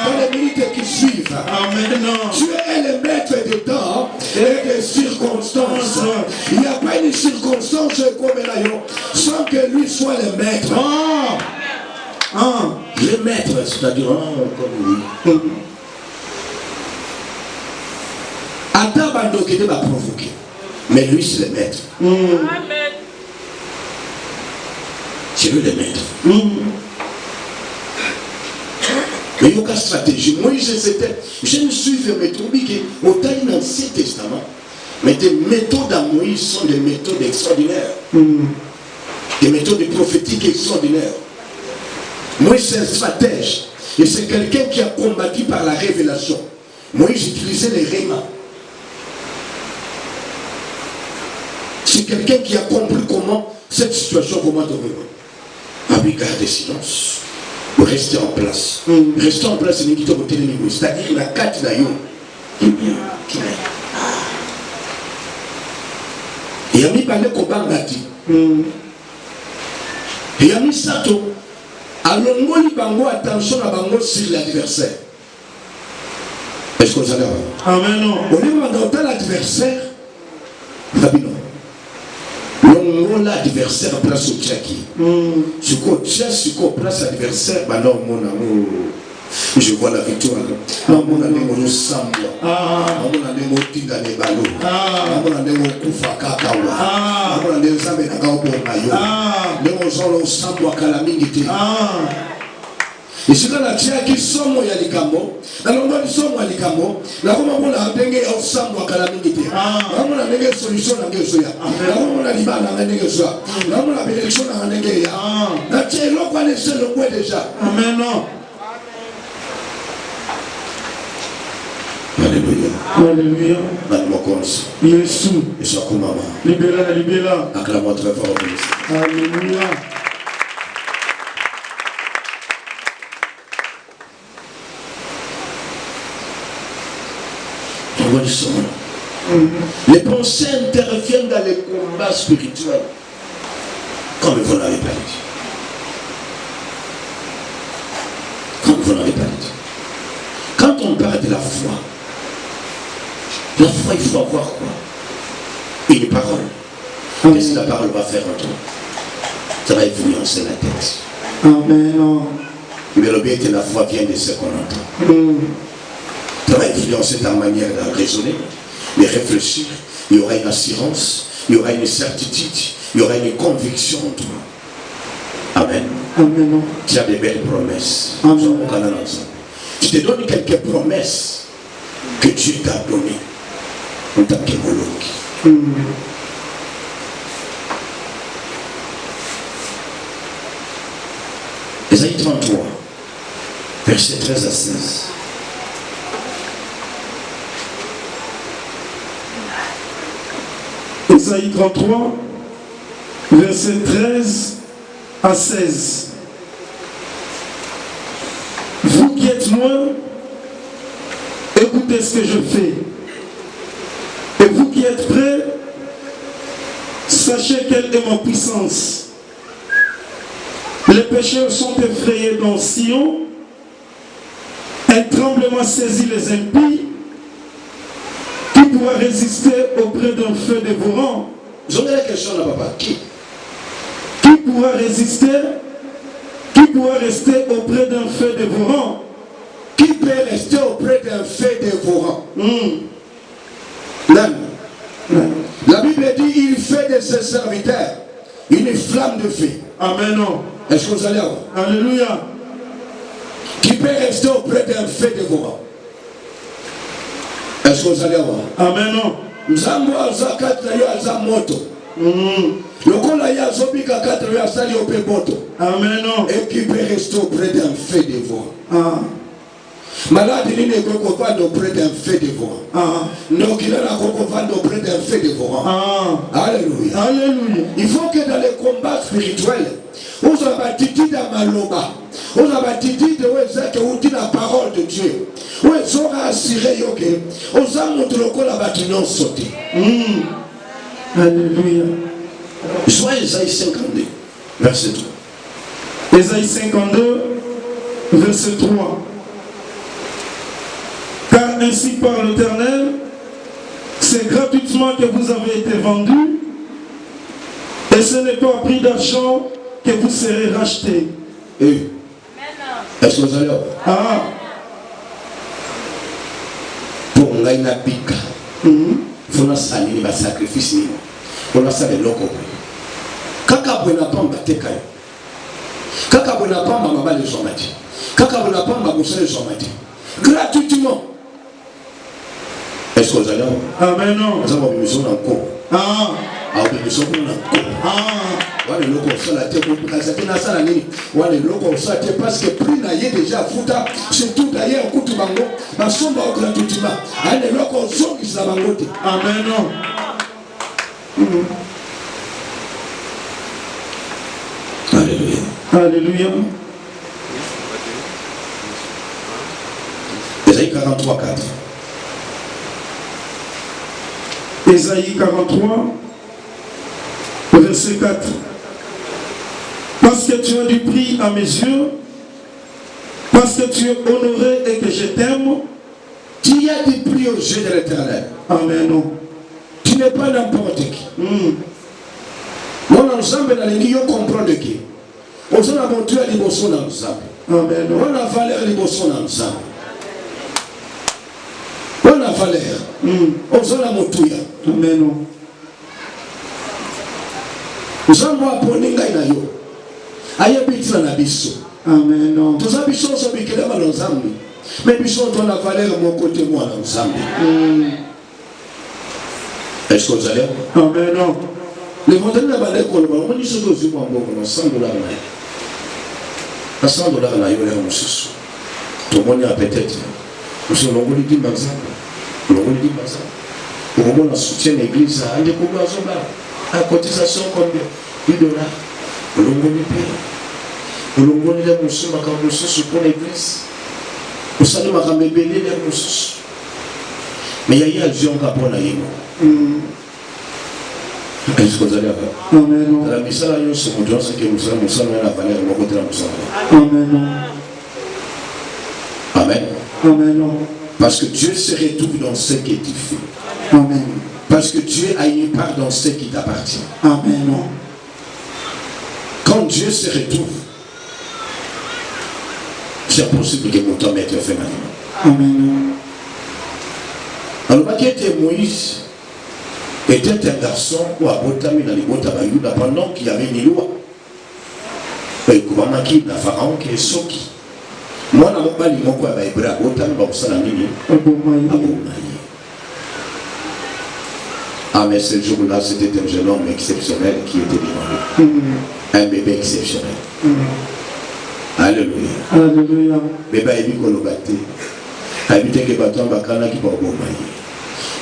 dans les minutes qui suivent. Amen. Tu es le maître des temps et des circonstances. Il n'y a pas une circonstance comme là sans que lui soit le maître. Le maître, c'est-à-dire comme lui. Adam va provoquer. Mais lui, c'est le maître. Amen. C'est lui le maître. Mais il niveau stratégie. Moïse, c'était, je ne suis fait méthode qui, au taille dans l'Ancien Testament, mais des méthodes à Moïse sont des méthodes extraordinaires. Des méthodes prophétiques extraordinaires. Moïse, c'est un stratège. Et c'est quelqu'un qui a combattu par la révélation. Moïse utilisait les rémas. C'est quelqu'un qui a compris comment cette situation, comment tomber. Ah oui, gardez silence. Restez en place. Restez en place, c'est-à-dire la carte d'ailleurs. Et a mis par le combat bâti. Et a mis Sato. Allons-nous attention à bango sur l'adversaire. Est-ce que vous allez voir? Amen. On est dans l'adversaire. Fabino. L'on l'adversaire place au Tchaki. Ce qu'on place l'adversaire, mon amour. Je vois la victoire. Mon amour, nous sommes. Mon amour, Tinda les ballons. Mon amour, Koufa Kakawa. Mon amour, Zamena Gaobo Mayo. Nous sommes ensemble à Calamité. Et c'est là que sommes à l'Ikambo. Alors, nous sommes à l'Ikambo. Là, on a dengue ensemble à Calamité. On a des solutions à Gesoya. Là, on a l'Iban à Gesoya. Là, on a des élections à Negeya. Là, tu es l'homme qui est le point déjà. Amen. Alléluia. Alléluia. Jésus. Et ça comme maman. Libéra, libéra. Acclamons très fort. Alléluia. Les pensées interviennent dans les combats spirituels. Comme vous l'avez pas dit. Comme vous l'avez pas dit. Quand on parle de la foi, il faut avoir quoi? Une parole. Qu'est-ce que la parole va faire en toi? Ça va influencer la tête. Amen. Mais le bien de la foi vient de ce qu'on entend. Ça va influencer ta manière de raisonner, de réfléchir. Il y aura une assurance, il y aura une certitude, il y aura une conviction en toi. Amen. Amen. Tu as des belles promesses. Amen. Je te donne quelques promesses que Dieu t'a données en tant qu'écologue. Ésaïe 33, versets 13 à 16. Ésaïe 33, versets 13 à 16. Vous qui êtes loin, écoutez ce que je fais. Et vous qui êtes près, sachez quelle est ma puissance. Les pécheurs sont effrayés dans Sion. Un tremblement saisit les impies. Qui pourra résister auprès d'un feu dévorant? J'en ai la question là, papa. Qui pourra résister? Qui pourra rester auprès d'un feu dévorant? Qui peut rester auprès d'un feu dévorant? La Bible dit il fait de ses serviteurs une flamme de feu. Amen. Est-ce que vous allez avoir? Alléluia. Qui peut rester auprès d'un feu dévorant? Est-ce que vous allez avoir? Amen. Nzambo azakata yo azamoto. Lokola ya zobika kata yo asali ope moto. Amen. Et qui peut rester auprès d'un feu dévorant? Malade il n'est pas auprès d'un feu dévorant. Donc il est là auprès d'un feu dévorant. Alléluia. Alléluia. Il faut que dans les combats spirituels, vous avez attitude à Maloba, vous avez attitude de la parole de Dieu. Vous avez assuré que vous avez montré que la bâtiment sauté. Alléluia. Soit Ésaïe 52, verset 3. Ésaïe 52, verset 3. Car ainsi parle l'Éternel, c'est gratuitement que vous avez été vendus, et ce n'est pas au prix d'argent que vous serez rachetés. Est-ce que vous allez voir? Pour nga ina pika. Fona sali ni ba sacrifice ni. Fona sali loko. Kaka bwena pamba tekayo. Kaka bwena pamba mabale somati. Kaka on n'a pas ma conseil sur ma tête. Gratuitement. Est-ce que vous allez? Amen. Non. Nous avons une mission encore. Ah. Ah, une mission encore. Ah. Ouais, le loco ça la tête pour casser na ça la nini. Ouais, le loco ça tête parce que prix na yé déjà fouta. C'est tout d'ailleurs coup de bango. Ma somme va gratuitement. Ah, le loco son qui ça va monter. Amen. Non. Alléluia. Alléluia. Ésaïe 43, 4. Ésaïe 43, verset 4. Parce que tu as du prix à mes yeux, parce que tu es honoré et que je t'aime. Tu as du prix aux yeux de l'Éternel. Amen. Tu n'es pas n'importe qui. Mon ensemble dans les gens comprendre qui. On s'en a montré à l'émotion dans l'ensemble. Amen. On a valeur l'émotion dans l'ensemble. On a valeur. On s'en a montré. Amen. Nous avons appris à yo. Aïe bitna na biso. Amen. Tous les biso sont bikela dans l'ensemble. Mais biso ont la valeur mon côté moi dans l'ensemble. Est-ce que vous allez? Amen. Les vendeurs de la balai on dit ce que vous avez bon $100. À $100 là, il y a un sous. Tout le monde a peut-être. Nous sommes l'on dit mazan. L'on dit mazan. Au moment où on soutient l'église, il y a combien de dollars? À cotisation combien? $10. L'on dit paye. L'on dit les moussous, ma camoussous pour l'église. Vous savez, ma camoussous, les moussous. Mais il y a un lion qui a pour la yémo. Est-ce que vous allez avoir? Amen. La mission là, c'est que nous sommes la valeur de mon côté de la Amen. Amen. Amen. Parce que Dieu se retrouve dans ce que tu fais. Amen. Parce que Dieu a une part dans ce qui t'appartient. Amen. Quand Dieu se retrouve, c'est possible que mon temps ait été fait maintenant. Amen. Alors, qui était Moïse était un garçon ou à Botami dans les Botabayouda pendant qu'il y avait une loi. Et Koubamaki, la Pharaon qui est Soki. Moi, je n'ai pas dit que je vais à Botami, je vais à Aboumaï. Ah, mais ce jour-là, c'était un jeune homme exceptionnel qui était devant lui. Un bébé exceptionnel. Alléluia. Alléluia. Bébé, il dit qu'on l'a battu. Il dit que bâton bakana qui va au Aboumaï.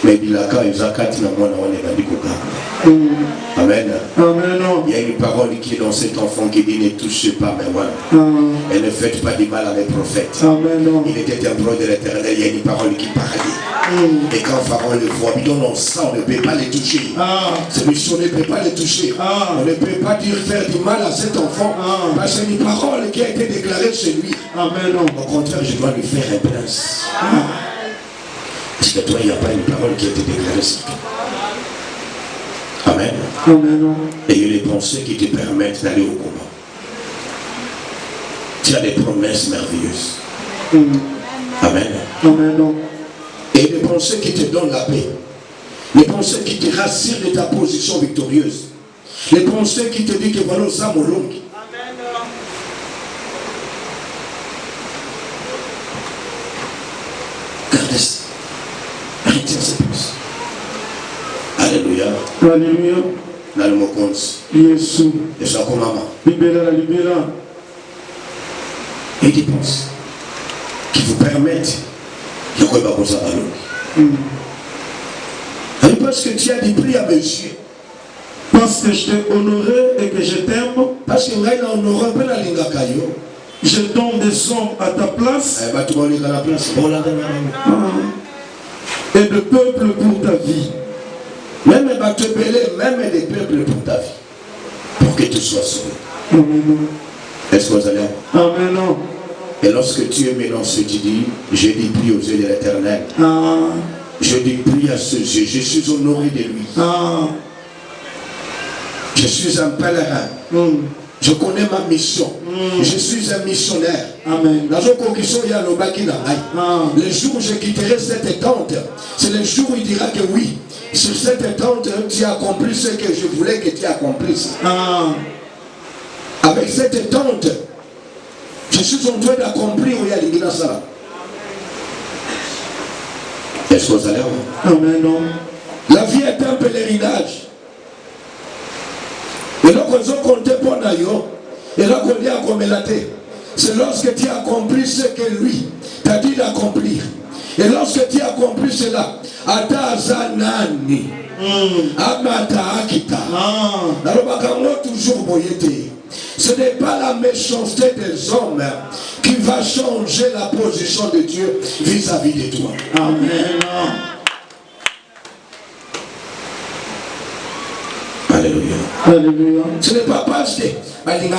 Mais il a quand ils ont quatre dans moi, on est dans le Amen. Amen. Il y a une parole qui est dans cet enfant qui dit ne touchez pas mes voix. Et ne faites pas du mal à mes prophètes. Amen. Il était un pro de l'Éternel, il y a une parole qui parlait. Et quand Pharaon le voit, il donne sang, on ne peut pas les toucher. Celui-ci, on ne peut pas les toucher. On ne peut pas dire faire du mal à cet enfant. Parce que c'est une parole qui a été déclarée chez lui. Amen. Au contraire, je dois lui faire un prince. Parce que toi, il n'y a pas une parole qui a été déclarée sur toi. Amen. Amen. Et il y a des pensées qui te permettent d'aller au combat. Tu as des promesses merveilleuses. Amen. Amen. Et des pensées qui te donnent la paix. Les pensées qui te rassurent de ta position victorieuse. Les pensées qui te disent que voilà ça mon long. Gardez ça. Retiens ces pensées. Alléluia. Alléluia. Dans le mot compte. Jésus. Et ça comme maman. Libéra, libéra. Et des pensées qui vous permettent de ne pas poser à l'eau. Parce que tu as des prix à mes yeux. Parce que je t'ai honoré et que je t'aime. Parce que je donne des hommes à ta place. Et de peuple pour ta vie. Même des peuples pour ta vie. Pour que tu sois sauvé. Est-ce que vous allez? Amen. Et lorsque tu es maintenant ce que tu dis, je dis prie aux yeux de l'Éternel. Je dis prie à ce Dieu. Je suis honoré de lui. Je suis un pèlerin. Je connais ma mission. Je suis un missionnaire. Amen. Le jour où je quitterai cette tente, c'est le jour où il dira que oui, sur cette tente, tu as accompli ce que je voulais que tu accomplisses. Avec cette tente, Je suis en train d'accomplir où il y a l'Igna Sala. Est-ce que vous allez voir? Amen. La vie est un pèlerinage. Et là, quand on compte pour Nayo, et là, qu'on dit à Komélate, c'est lorsque tu as accompli ce que lui t'a dit d'accomplir. Et lorsque tu as accompli cela, Ata Zanani, Amata Akita, toujours boyété. Ce n'est pas la méchanceté des hommes qui va changer la position de Dieu vis-à-vis de toi. Amen. Alléluia. Alléluia. Ce n'est pas parce que il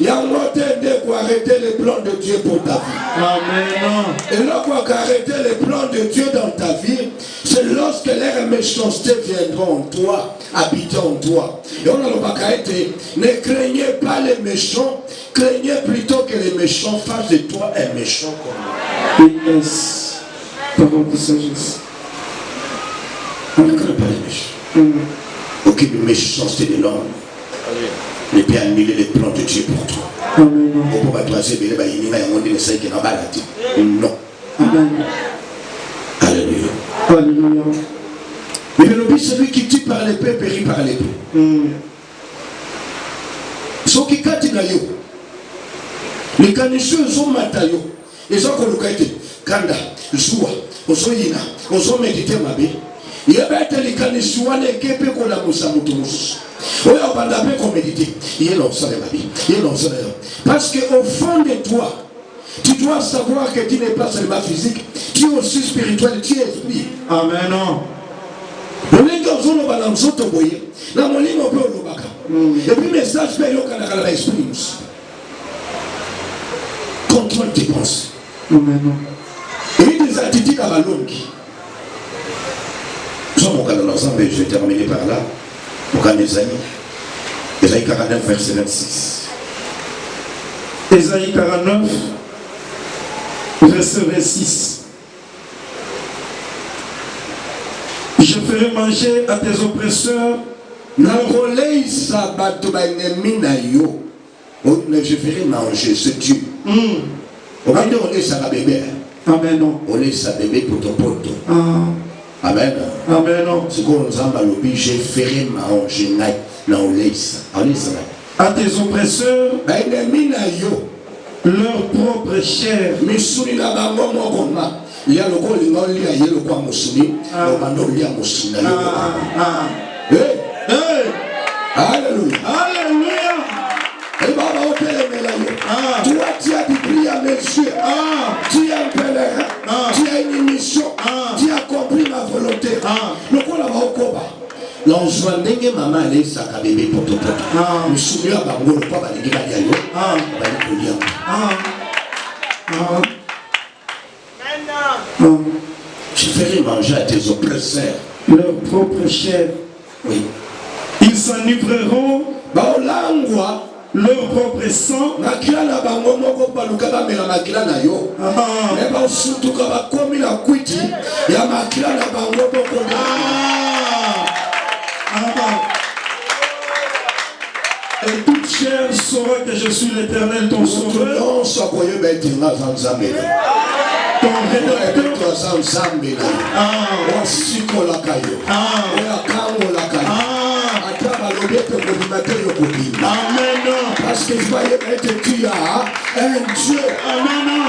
y a un moteur pour arrêter les plans de Dieu pour ta vie. Amen. Et là, pour arrêter les plans de Dieu dans ta vie, c'est lorsque les méchancetés viendront en toi, habiter en toi. Et on a le bakaïté, ne craignez pas les méchants, craignez plutôt que les méchants fassent de toi un méchant comme lui. Yes. Parole de sagesse. On ne craint pas les méchants. Aucune méchanceté de l'homme ne peut annuler les plans de Dieu pour toi. Amen. On peut pas placer les non. Amen. Alléluia. Alléluia. Mais le but, celui qui tue par l'épée périt par l'épée. Ce qui kati na yo, les canisseux sont matayo, ils ont colocaté, kanda, soua, osoyina, oso méditer ma bé. Il y a des les canissous qui peuvent qu'on a moussa moutous. Oui, on va d'abord qu'on médite. Il est là, ça ma vie. Il est là, ça parce qu'au fond de toi, tu dois savoir que tu n'es pas seulement physique, tu es aussi spirituel, tu es esprit. Amen. Et puis, message, l'esprit. Contrôle tes pensées. Amen. Et des attitudes à la longue. Je vais terminer par là. Pour Esaïe 49, verset 26. Esaïe 49, verset 26. Je ferai manger à tes oppresseurs. Je ferai manger ce Dieu. On laisse sa bébé. Amen. On laisse sa bébé pour ton pote. Amen. Amen. Ce qu'on nous a malobi, je ferai manger. À tes oppresseurs, leur propre chair. Il y a le quoi, il y a le quoi, Moussouni. Alléluia. Alléluia. Toi, tu as du prix à mes yeux. Tu es un pèlerin. Tu as une mission. Tu as compris ma volonté. Le quoi là-bas au Koba. L'enjoindre maman allait sac bébé pour ton pote. Le souvenir à Bango, le papa dit qu'il y a je ferai manger à tes oppresseurs leur propre chair. Oui. Ils s'enivreront leur propre sang. Et toute chair saura que je suis l'Éternel, ton sauveur, ton rédempteur. Amen. Parce que tu as un Dieu. Amen.